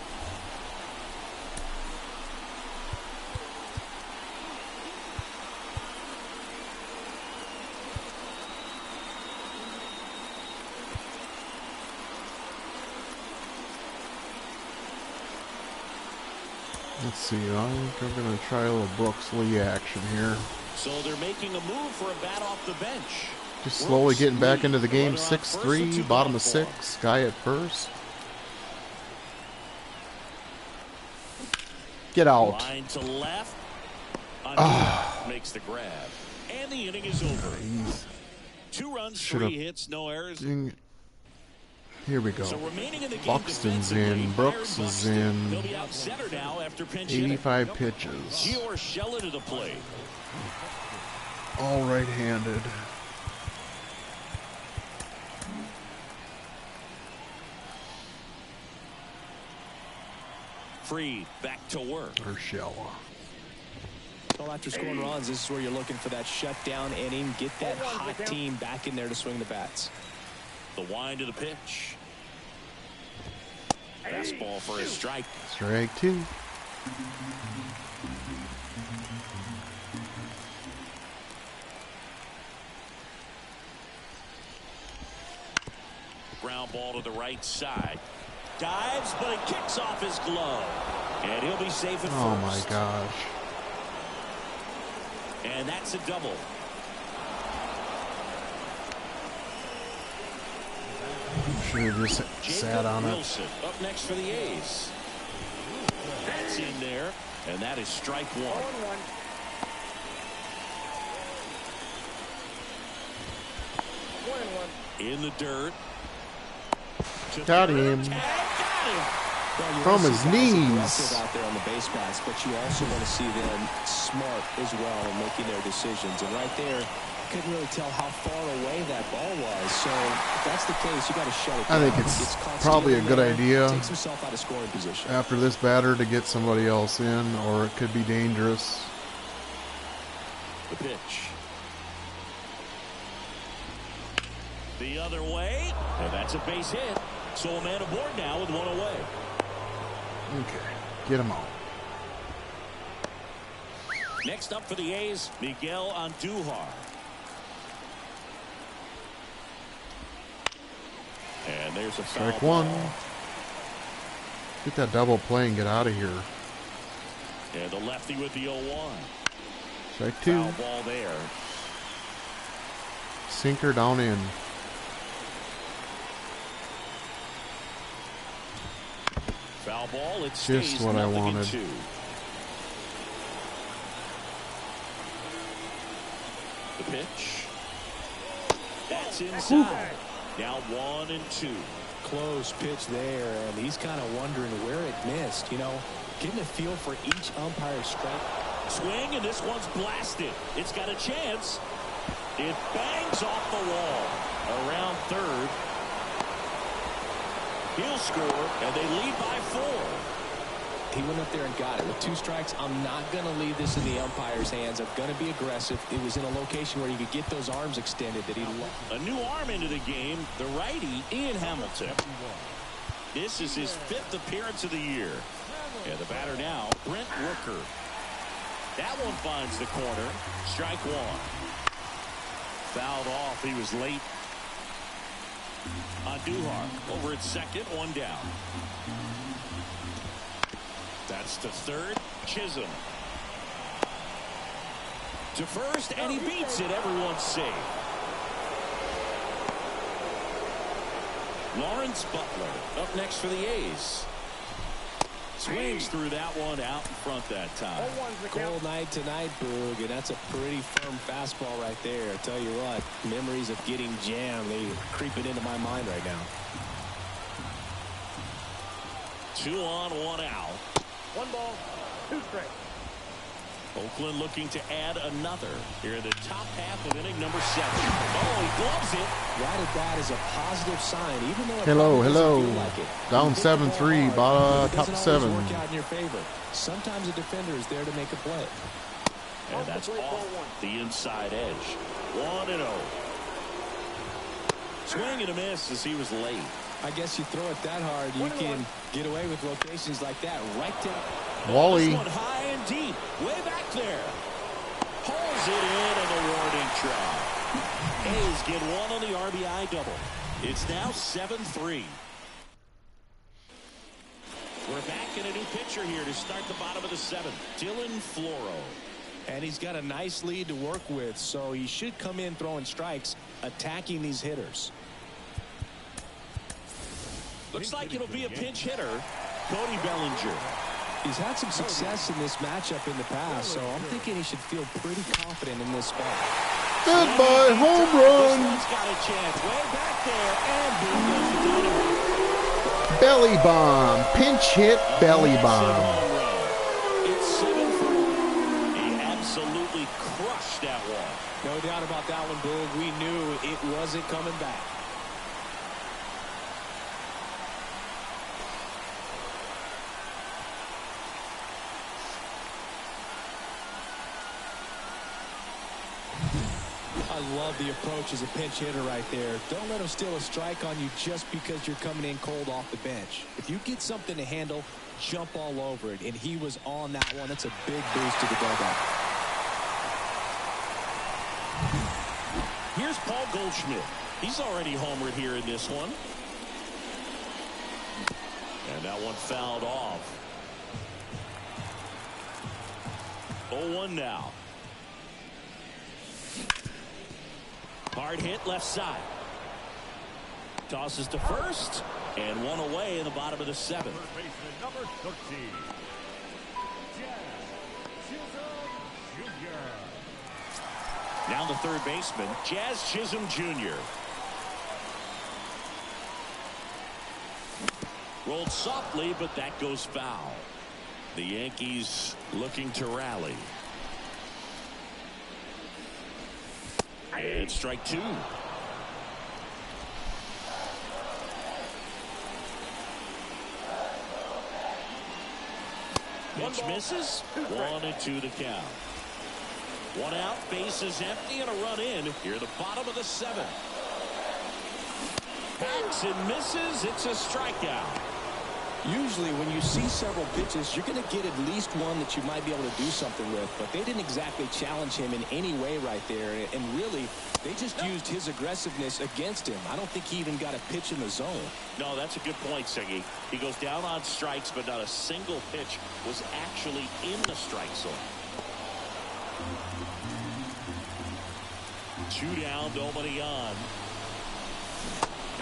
Let's see. I think I'm going to try a little Brooks Lee action here. So they're making a move for a bat off the bench. Just slowly getting back into the game. Runner on first with 6-3, 2 bottom down of for him. 6. Guy at first. Get out. Line to left. Makes the grab. And the inning is over. 2 runs, Should've- 3 hits, no errors. Ding. Here we go. So remaining in the game Buxton's defensively, in. Brooks Byron is Buxton. He'll in. be out center now after pinch hitting. 85 pitches. Gio Urshela to the plate. All right-handed. Free, back to work. Urshela. Well, after scoring runs, this is where you're looking for that shutdown inning. Get that hot team back in there to swing the bats. The wind to the pitch. Fastball for a strike. Strike 2. Ground ball to the right side. Dives, but it kicks off his glove. And he'll be safe at Oh first. my gosh. And that's a double. Should have just sat on it. Wilson up next for the A's. That's in there, and that is strike 1. 1-1. In the dirt. To Got third. him. Tag, got him. Well, you From wanna his see guys knees. aggressive out there on the base paths, but you also want to see them smart as well in making their decisions. And right there, couldn't really tell how far away that ball was. So if that's the case, you got to shut it I down. think it's Gets caught probably a stealing good there, idea takes himself out of scoring position. after this batter to get somebody else in, or it could be dangerous. The pitch. The other way, and that's a base hit. So a man aboard now with 1 away. Okay, get him out. Next up for the A's, Miguel Andujar. And there's a foul Strike 1. ball. Get that double play and get out of here. And the lefty with the 0-1. Strike 2. Foul ball there. Sinker down in. Foul ball. It stays Just what I 0-2. wanted. The pitch. That's inside. Now 1-2. Close pitch there, and he's kind of wondering where it missed. You know, getting a feel for each umpire's strike. Swing, and this one's blasted. It's got a chance. It bangs off the wall. Around third. He'll score, and they lead by 4. He went up there and got it. With 2 strikes, I'm not going to leave this in the umpire's hands. I'm going to be aggressive. It was in a location where you could get those arms extended that he loved. A new arm into the game, the righty, Ian Hamilton. This is his 5th appearance of the year. And the batter now, Brent Rooker. That one finds the corner. Strike 1. Fouled off. He was late. Andujar over at second, 1 down. That's to third. Chisholm. To first, and he beats it. Everyone's safe. Lawrence Butler up next for the A's. Swings through that one out in front that time. 0-1's the count. Cold night tonight, Boog, and that's a pretty firm fastball right there. I tell you what, memories of getting jammed, they creeping into my mind right now. 2 on, 1 out. 1 ball, 2 strikes. Oakland looking to add another here in the top half of inning number 7. Oh, he gloves it. Right at that is a positive sign, even though it Hello, probably hello. doesn't feel like it. Down You hit the ball 7-3, hard, bottom, it top doesn't 7. always work out in your favor. Sometimes a defender is there to make a play. And that's off the inside edge. 1-0. Swing and a miss as he was late. I guess you throw it that hard, you can get away with rotations like that. Right down. Wally. This one high and deep. Way back there. Pulls it in and a warning track. A's get 1 on the RBI double. It's now 7-3. We're back in a new pitcher here to start the bottom of the 7th. Dylan Floro. And he's got a nice lead to work with, so he should come in throwing strikes, attacking these hitters. Looks like it'll be a pinch hitter. Cody Bellinger. He's had some success in this matchup in the past, so I'm thinking he should feel pretty confident in this spot. Goodbye, home This run. one's got a chance. Way back there. And boom goes the dynamite. Belly bomb. Pinch hit belly bomb. Home run. It's 7-4. He absolutely crushed that one. No doubt about that one, Boog. We knew it wasn't coming back. I love the approach as a pinch hitter right there. Don't let him steal a strike on you just because you're coming in cold off the bench. If you get something to handle, jump all over it. And he was on that one. That's a big boost to the dugout. Here's Paul Goldschmidt. He's already homered here in this one. And that one fouled off. 0-1 now. Hard hit left side. Tosses to first. And 1 away in the bottom of the 7th. First baseman number 13. Chisholm Jr. Now the third baseman, Jazz Chisholm Jr. Rolled softly, but that goes foul. The Yankees looking to rally. And strike 2. Pitch misses. 1-2 the count. 1 out, bases empty, and a run in. Here at the bottom of the 7th. Hacks and misses. It's a strikeout. Usually when you see several pitches, you're going to get at least one that you might be able to do something with. But they didn't exactly challenge him in any way right there. And really, they just used his aggressiveness against him. I don't think he even got a pitch in the zone. No, that's a good point, Siggy. He goes down on strikes, but not a single pitch was actually in the strike zone. 2 down, nobody on.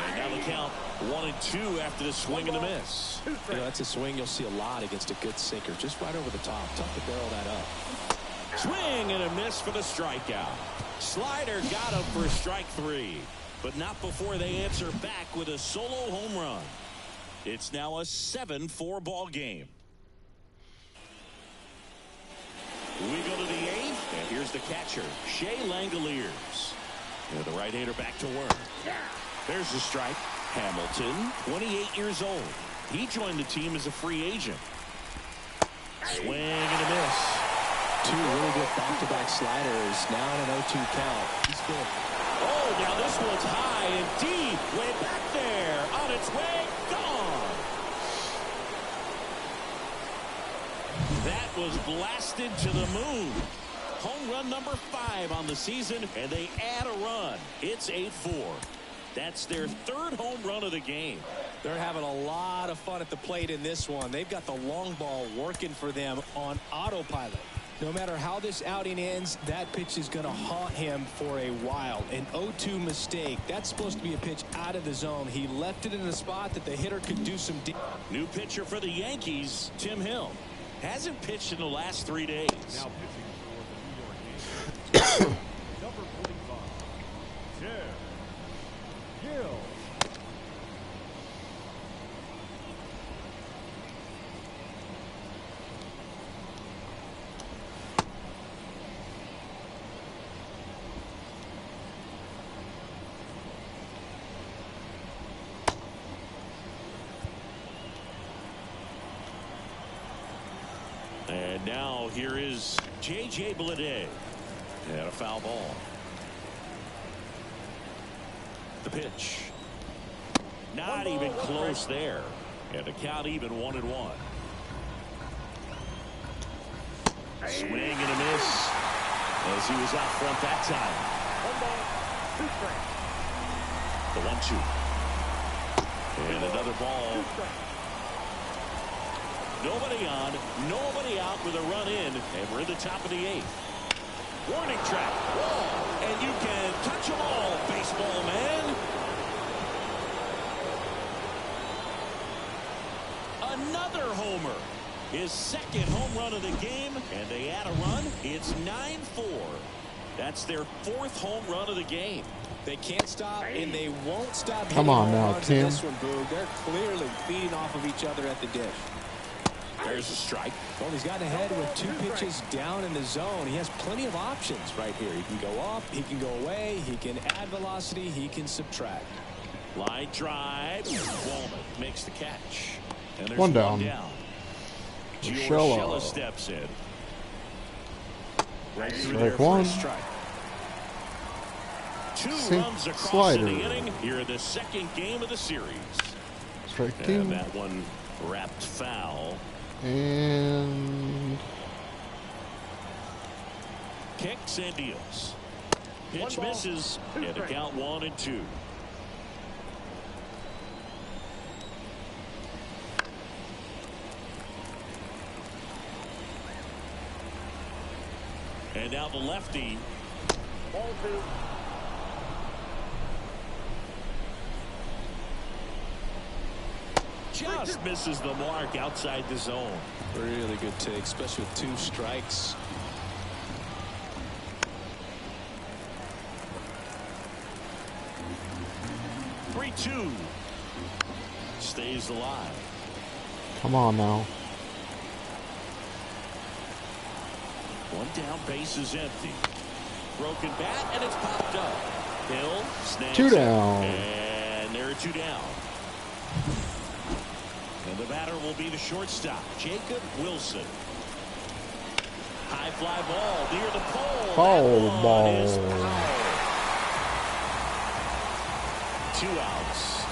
And now the count 1-2 after the swing and a miss. You know, that's a swing you'll see a lot against a good sinker. Just right over the top. Tough to barrel that up. Swing and a miss for the strikeout. Slider got him for strike 3. But not before they answer back with a solo home run. It's now a 7-4 ball game. We go to the 8th, and here's the catcher, Shea Langoliers. And the right-hander back to work. There's the strike. Hamilton, 28 years old. He joined the team as a free agent. Swing and a miss. 2 really good back-to-back sliders. Now in an 0-2 count. He's good. Oh, now this one's high and deep. Way back there. On its way. Gone. That was blasted to the moon. Home run number 5 on the season, and they add a run. It's 8-4. That's their 3rd home run of the game. They're having a lot of fun at the plate in this one. They've got the long ball working for them on autopilot. No matter how this outing ends, that pitch is going to haunt him for a while. An 0-2 mistake. That's supposed to be a pitch out of the zone. He left it in a spot that the hitter could do some damage. New pitcher for the Yankees, Tim Hill. Hasn't pitched in the last 3 days. Now pitching for the New York Yankees. Number 45, Tim Hill. And now here is J.J. Bleday. And a foul ball. The pitch. Not even close there. And the count even 1-1. Swing and a miss as he was out front that time. 1 ball, 2 strikes. The 1-2. And another ball. Nobody on, nobody out with a run in, and we're in the top of the 8th. Warning track, wall, and you can touch them all, baseball man. Another homer. His second home run of the game, and they add a run. It's 9-4. That's their 4th home run of the game. They can't stop, and they won't stop. Come on now, Tim. This one, Boog. They're clearly feeding off of each other at the dish. There's a strike. Well, he's gotten ahead with 2 pitches down in the zone. He has plenty of options right here. He can go up, he can go away, he can add velocity, he can subtract. Line drive. Walman makes the catch. And there's One down. Urshela steps in. Right through there Strike for one. a strike. 2 Sink runs across slider. in the inning. Here in the 2nd game of the series. Strike And two. that one wrapped foul. And Kicks and deals. Pitch 1 ball, misses. 2 And the strikes. count 1-2. And now the lefty. Ball 2. Just misses the mark outside the zone. Really good take, especially with 2 strikes. Three-two. Stays alive. come on now. 1 down, base is empty. Broken bat, and it's popped up. Hill snags 2 it, down. and there are 2 down. And the batter will be the shortstop, Jacob Wilson. High fly ball near the pole. Foul That one ball. is foul. 2 outs.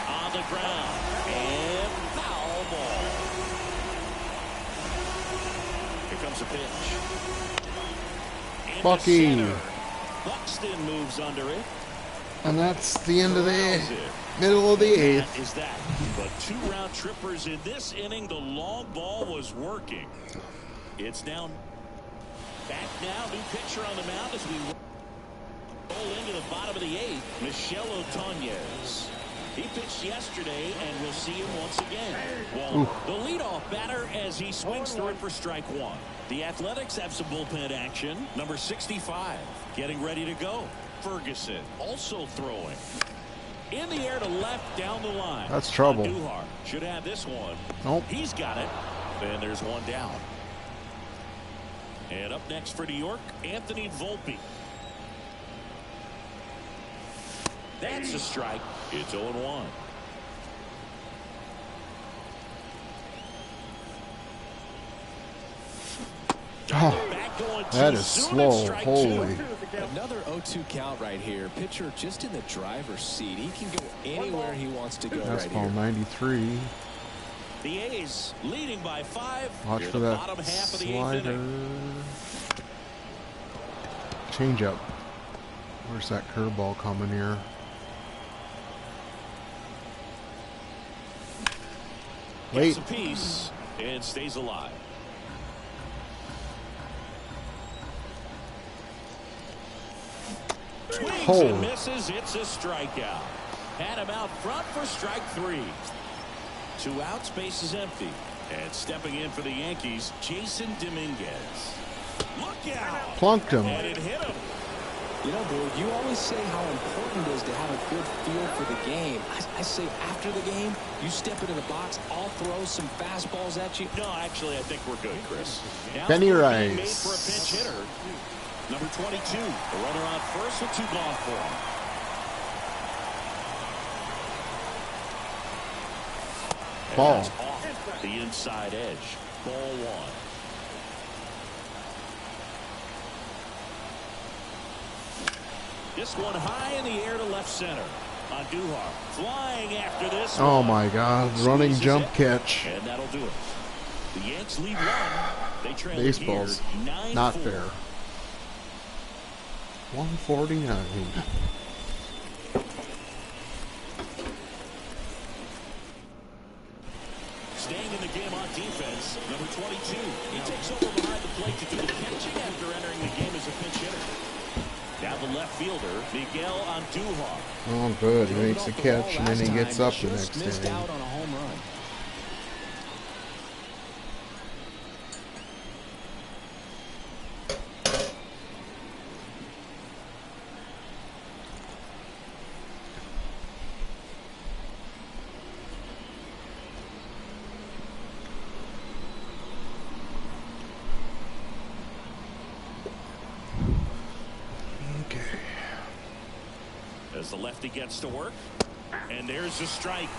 On the ground, and foul ball. Here comes a pitch. Into Bucky. center. Buxton moves under it. And that's the end of the Corrals it. middle of the And 8th. that is that. But 2 round trippers in this inning. The long ball was working. It's now back now. New pitcher on the mound as we roll into the bottom of the 8th. Michel Otañez. He pitched yesterday, and we'll see him once again. Well, the leadoff batter as he swings through it for strike 1. The Athletics have some bullpen action. Number 65 getting ready to go. Ferguson also throwing. In the air to left down the line. That's trouble. Duhar should have this one. Nope. He's got it. And there's 1 down. And up next for New York, Anthony Volpe. That's a strike. It's 0-1. Back going That too is soon, slow. it's strike 2. Holy. Another 0-2 count right here. Pitcher just in the driver's seat. He can go anywhere he wants to go That's right ball here. 93. The A's leading by 5. Watch Near for the that bottom half of the 8th slider. inning. Change up. Where's that curveball coming here? Gets a piece and stays alive. Swings and misses. It's a strikeout. Had him out front for strike 3. 2 outs, base is empty. And stepping in for the Yankees, Jason Dominguez. Look out! Plunked him. And it hit him. You know, Boyd, you always say how important it is to have a good feel for the game. I say after the game, you step into the box, I'll throw some fastballs at you. No, actually, I think we're good, Chris. Now Benny made Rice. for a pinch hitter. Number 22, a runner on first with 2 gone for him. And Ball. that's off the inside edge. Ball 1. This one high in the air to left center. Andujar flying after this. Oh my God! Running jump catch. And that'll do it. The Yanks lead 1. They trail Baseball's here 9-4. not fair. 149. Staying in the game on defense, number 22. He takes over behind the plate to do the catching after entering the game as a pinch hitter. Now the left fielder, Miguel Andujar. Oh, good. He makes a catch and then he gets up the next Missed inning. out on a home run. Okay. As the lefty gets to work. And there's a strike.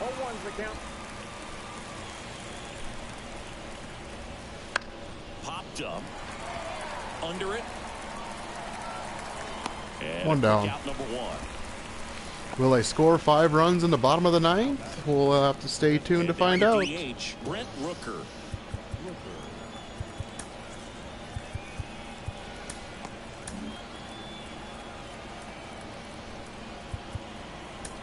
0-1's the count. Popped up. Under it. And One down. out number 1. Will they score 5 runs in the bottom of the 9th? We'll have to stay tuned to find out. DH, Brent Rooker.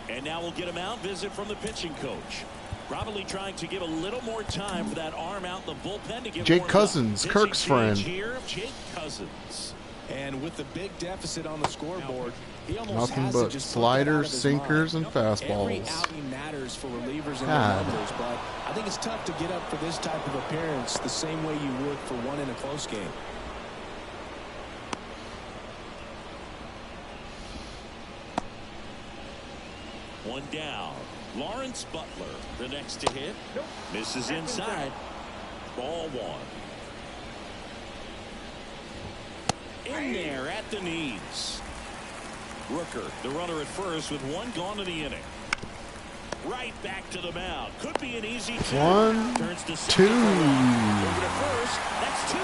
And now we'll get a mound visit from the pitching coach. Probably trying to give a little more time for that arm out in the bullpen to get Jake warmed Cousins, up. Kirk's Pitching friend. change here, Jake Cousins. And with the big deficit on the scoreboard, he almost Nothing has but to just put that out of sliders, his sinkers, mind. and Every fastballs. outing matters for relievers and God. their numbers, but I think it's tough to get up for this type of appearance the same way you would for one in a close game. One down. Lawrence Butler, the next to hit. Misses inside. Ball 1. In there at the knees. Rooker, the runner at first with 1 gone in the inning. Right back to the mound. Could be an easy 1, Turns to 2. Over to first. That's 2.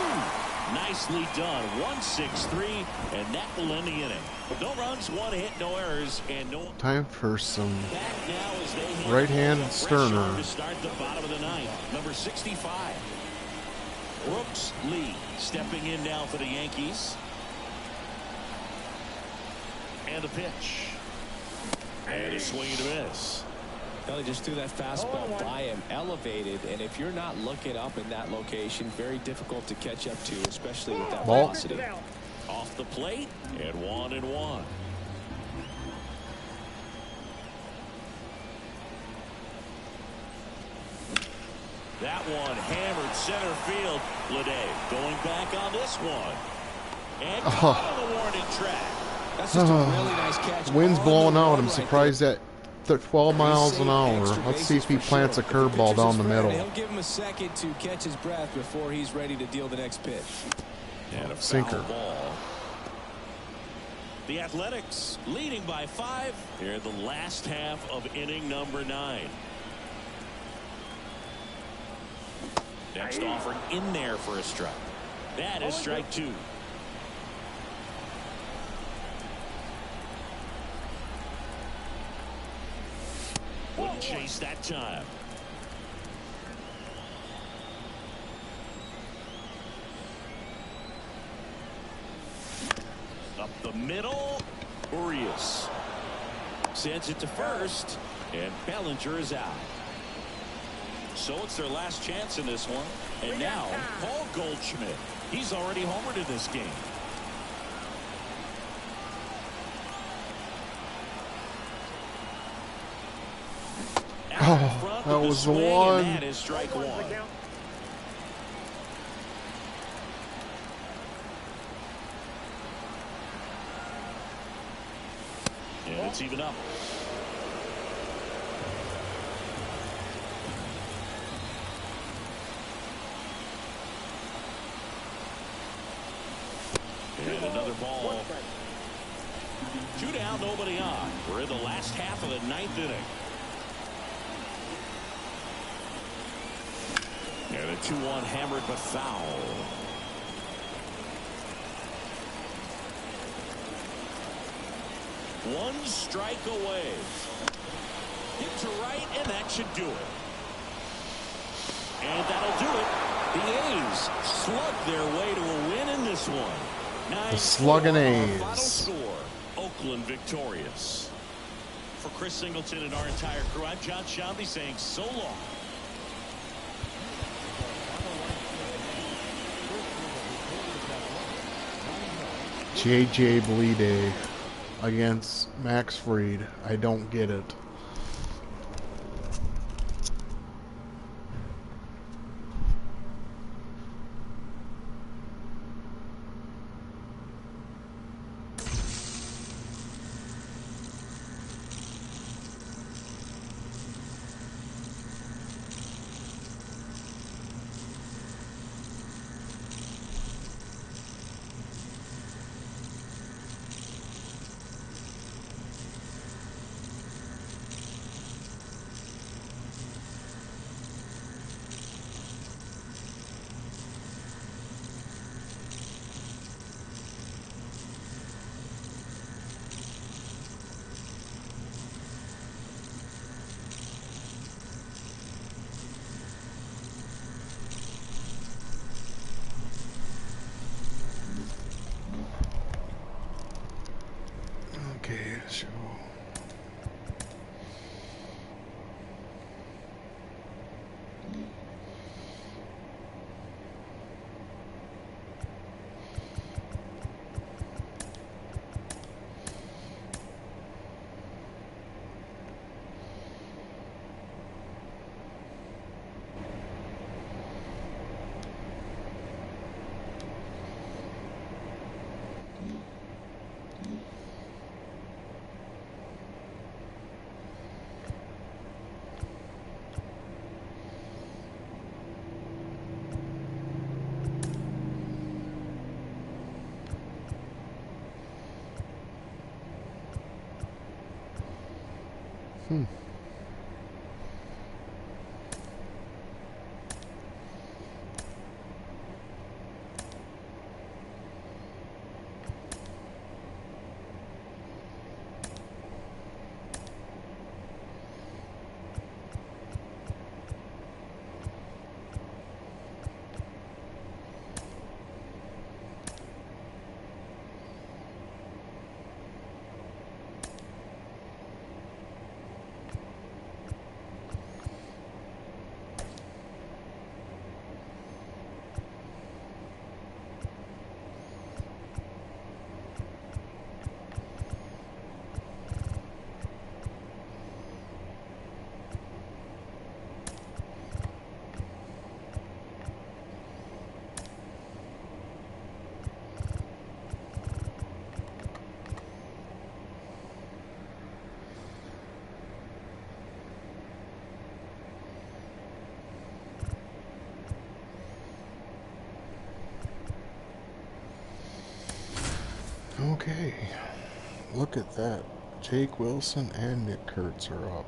Nicely done. 1-6-3, and that will end the inning. No runs, 1 hit, no errors, and no. Time for some Back now as they hand right-hand the ball a fresh Sterner. arm to start the bottom of the 9th. Number 65. Brooks Lee stepping in now for the Yankees. And the pitch. And a swing and a miss. Well, he just threw that fastball by him, elevated, and if you're not looking up in that location, very difficult to catch up to, especially with that Ball. velocity. Off the plate, and 1-1. That one hammered center field. Lede going back on this one. And caught on the warning track. That's just a really nice catch. Wind's On blowing the out. run I'm right surprised there. at 12 miles an hour. Let's see if he plants a curveball down the middle. He'll give him a second to catch his breath before he's ready to deal the next pitch. And a foul Sinker. ball. The Athletics leading by 5 here in the last half of inning number 9. Next offering in there for a strike. That is strike 2. Wouldn't chase that time. Up the middle. Urias sends it to first, and Bellinger is out. So it's their last chance in this one. And now, Paul Goldschmidt. He's already homered in this game. Oh, that was the one. That is strike one. And it's even up. And another ball. 2 down, nobody on. We're in the last half of the 9th inning. And a 2-1 hammered but foul. One strike away. Hit to right, and that should do it. And that'll do it. The A's slug their way to a win in this one. The slugging A's. Final score, Oakland victorious. For Chris Singleton and our entire crew, I'm John Shambi saying so long. J.J. Bleday against Max Fried. I don't get it. Okay, so okay, look at that. Jake Wilson and Nick Kurtz are up.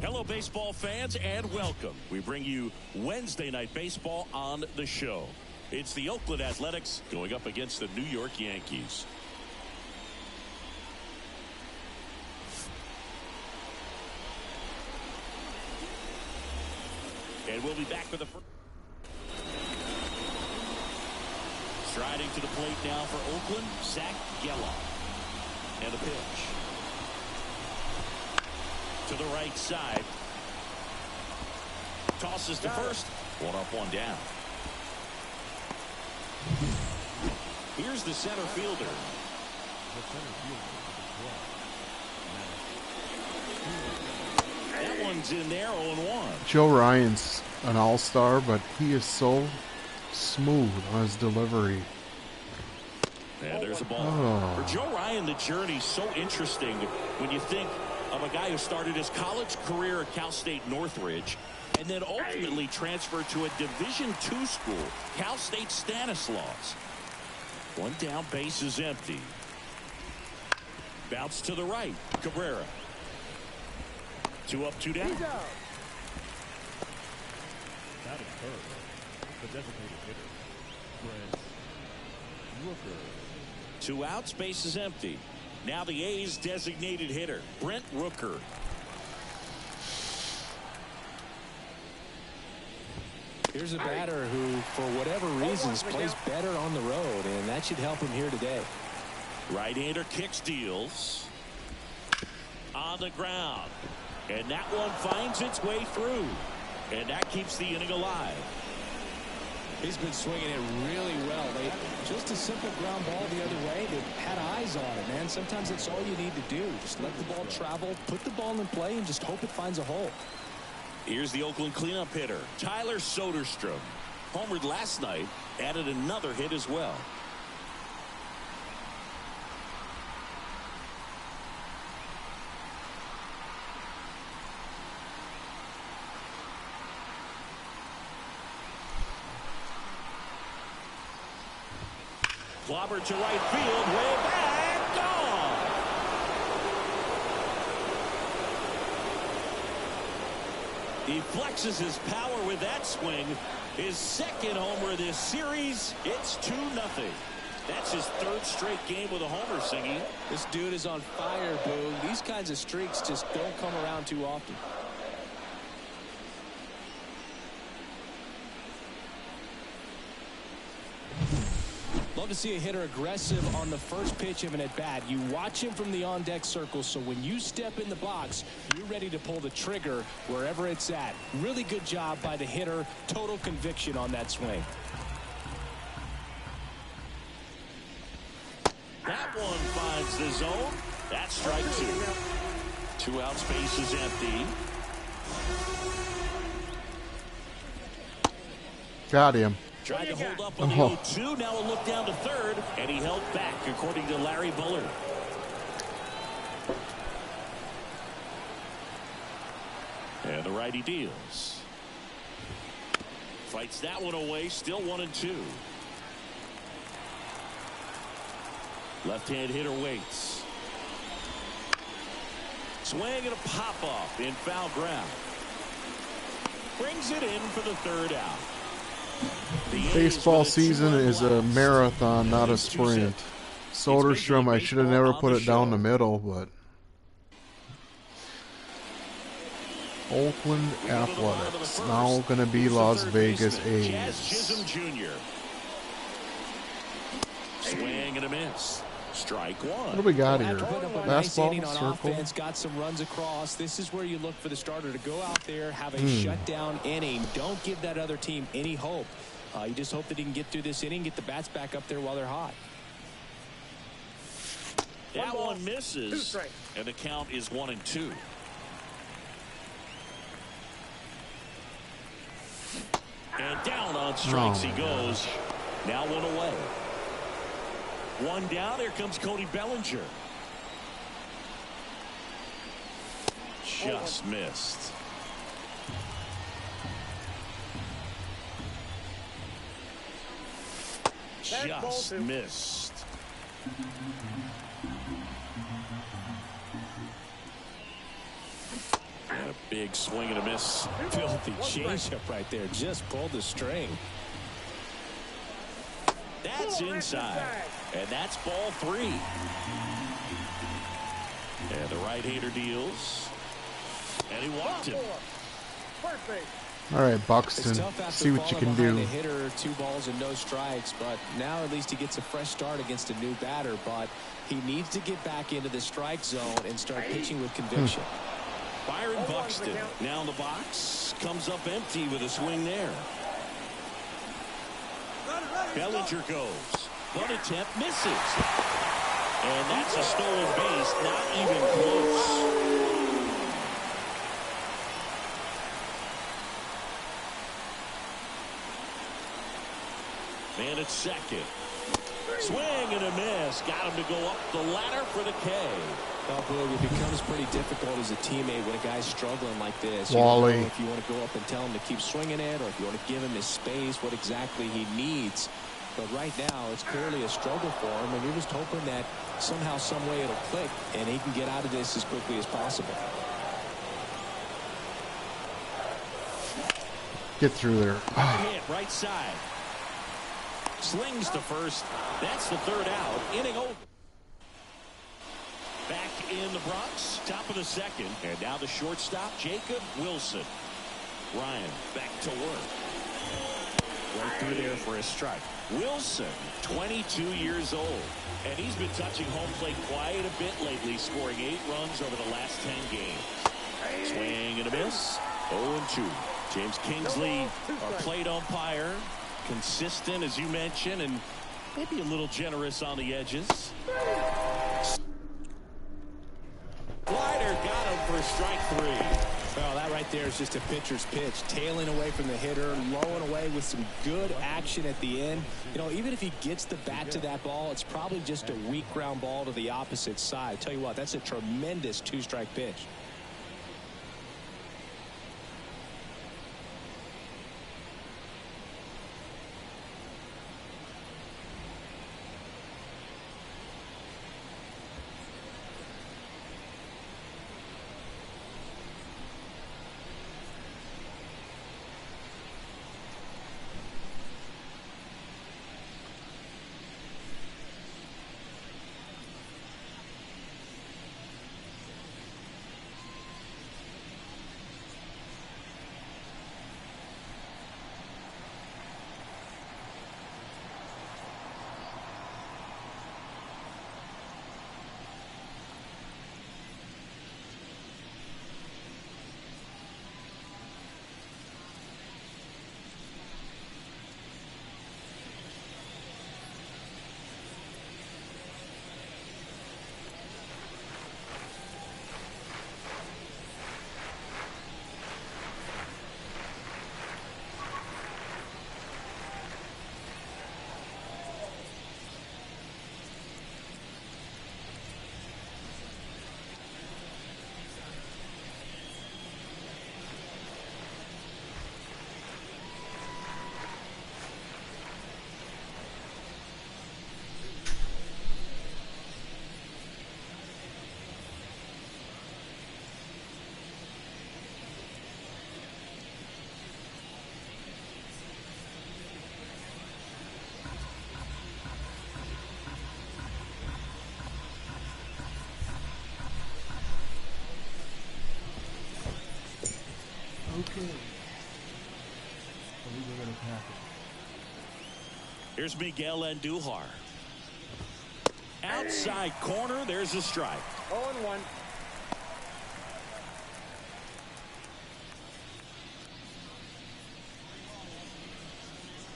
Hello, baseball fans, and welcome. We bring you Wednesday Night Baseball on the show. It's the Oakland Athletics going up against the New York Yankees. And we'll be back with the first. Striding to the plate now for Oakland, Zach Geloff. And a pitch. To the right side. Tosses to first. One up, one down. Here's the center fielder. That one's in there, 0-1. Joe Ryan's an all-star, but he is so smooth on his delivery. And there's a ball. Oh. For Joe Ryan, the journey's so interesting when you think of a guy who started his college career at Cal State Northridge and then ultimately transferred to a Division II school, Cal State Stanislaus. One down, base is empty. Bounce to the right, Cabrera. 2 up, 2 down. Batting third, the designated hitter, Brent Rooker. 2 outs, base is empty. Now the A's designated hitter, Brent Rooker. Here's a batter who, for whatever reasons, plays better on the road, and that should help him here today. Right-hander kicks, deals. On the ground. And that one finds its way through. And that keeps the inning alive. He's been swinging it really well. Just a simple ground ball the other way. They've had eyes on it, man. Sometimes that's all you need to do. Just let the ball travel, put the ball in play, and just hope it finds a hole. Here's the Oakland cleanup hitter, Tyler Soderstrom. Homered last night, added another hit as well. Clobber to right field, way back, gone. He flexes his power with that swing. His second homer this series. It's 2-0. That's his third straight game with a homer, Singy. This dude is on fire, Boo. These kinds of streaks just don't come around too often. Love to see a hitter aggressive on the first pitch of an at-bat. You watch him from the on-deck circle, so when you step in the box, you're ready to pull the trigger wherever it's at. Really good job by the hitter. Total conviction on that swing. That one finds the zone. That's strike 2. 2 outs, base is empty. Got him. Tried to hold up on the 0-2. Now a look down to third, and he held back, according to Larry Bullard. And the righty deals. Fights that one away, still 1-2. Left-hand hitter waits. Swing and a pop-off in foul ground. Brings it in for the third out. Baseball season is a marathon, not a sprint. Soderstrom, I should have never put it down the middle, but Oakland Athletics now going to be Las Vegas A's. Swing and a miss. Strike 1. What do we got here? Fastball, on circle. offense, got some runs across. This is where you look for the starter to go out there, have a shutdown inning. Don't give that other team any hope. You just hope that he can get through this inning, get the bats back up there while they're hot. That one misses, and the count is 1-2. And down on strikes he goes. Now 1 away. 1 down. Here comes Cody Bellinger. Just missed. Just missed. And a big swing and a miss. Filthy changeup right there. Just pulled the string. That's inside. And that's ball 3. And the right-hander deals. And he walked him. First base. All right, It's Buxton, tough after see what you falling can behind do. a hitter, 2 balls and no strikes, but now at least he gets a fresh start against a new batter, but he needs to get back into the strike zone and start pitching with conviction. Byron Buxton now in the box. Comes up empty with a swing there. Bellinger goes. Bunt attempt misses. And that's a stolen base. Not even close. Man at second. Swing and a miss. Got him to go up the ladder for the K. Well, Boog, it becomes pretty difficult as a teammate when a guy's struggling like this. You Wally. don't know if you want to go up and tell him to keep swinging it, or if you want to give him his space, what exactly he needs. But right now, it's clearly a struggle for him, and you're just hoping that somehow, some way it'll click, and he can get out of this as quickly as possible. Get through there. Hit right side. Slings to first. That's the 3rd out. Inning over. Back in the Bronx. Top of the 2nd. And now the shortstop, Jacob Wilson. Ryan back to work. Right through there for a strike. Wilson, 22 years old. And he's been touching home plate quite a bit lately, scoring 8 runs over the last 10 games. Swing and a miss. 0-2. James Kingsley, our plate umpire. Consistent, as you mentioned, and maybe a little generous on the edges. Slider got him for strike 3. Well, that right there is just a pitcher's pitch, tailing away from the hitter, lowing away with some good action at the end. You know, even if he gets the bat to that ball, it's probably just a weak ground ball to the opposite side. Tell you what, that's a tremendous 2-strike pitch. Okay. I believe we're going to pack it. Here's Miguel Andujar. Outside corner, there's a strike. 0-1.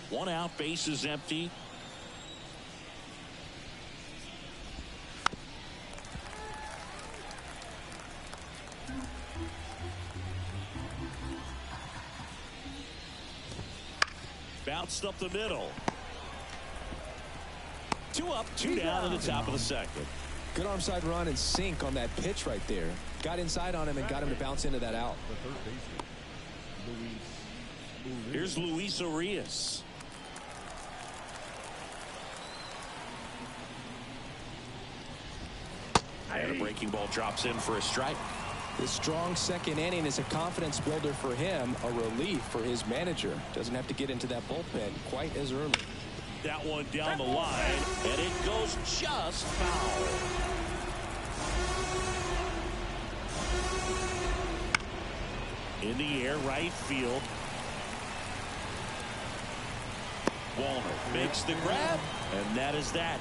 One out, base is empty. Bounced up the middle. 2 up, 2 down in the top of the 2nd. Good arm side run and sink on that pitch right there. Got inside on him and got him to bounce into that out. The 3rd baseman, Luis. Here's Luis Arias. And a breaking ball drops in for a strike. This strong 2nd inning is a confidence builder for him, a relief for his manager. Doesn't have to get into that bullpen quite as early. that one down the line, and it goes just foul. In the air, right field. Wallner makes the grab, and that is that.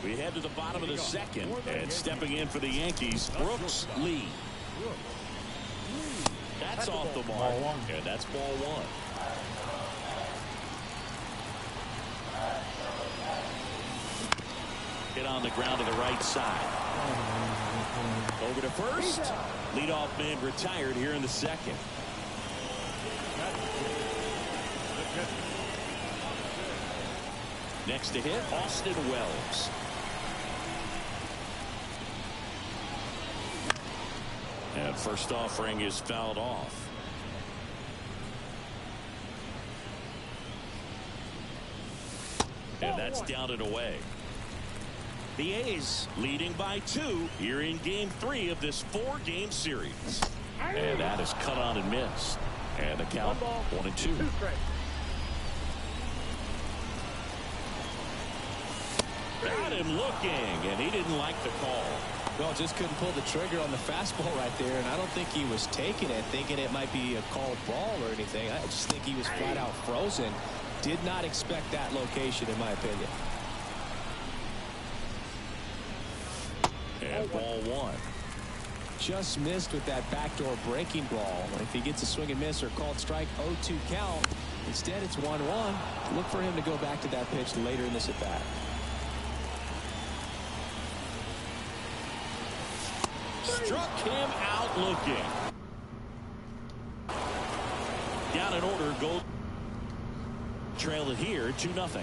We head to the bottom of the second, and stepping in for the Yankees, Brooks Lee. That's off the mark, and that's ball one. Hit on the ground to the right side. Over to first. Leadoff man retired here in the second. Next to hit, Austin Wells. And first offering is fouled off. And that's down and away. The A's leading by 2 here in game 3 of this 4-game series. And that is cut on and missed. And the count 1-2. Got him looking, and he didn't like the call. No, just couldn't pull the trigger on the fastball right there, and I don't think he was taking it, thinking it might be a called ball or anything. I just think he was flat out frozen. Did not expect that location, in my opinion. And ball one. Just missed with that backdoor breaking ball. If he gets a swing and miss or called strike, 0-2 count. Instead, it's 1-1. Look for him to go back to that pitch later in this at bat. Struck him out looking. Down in order, go trail it here 2-0.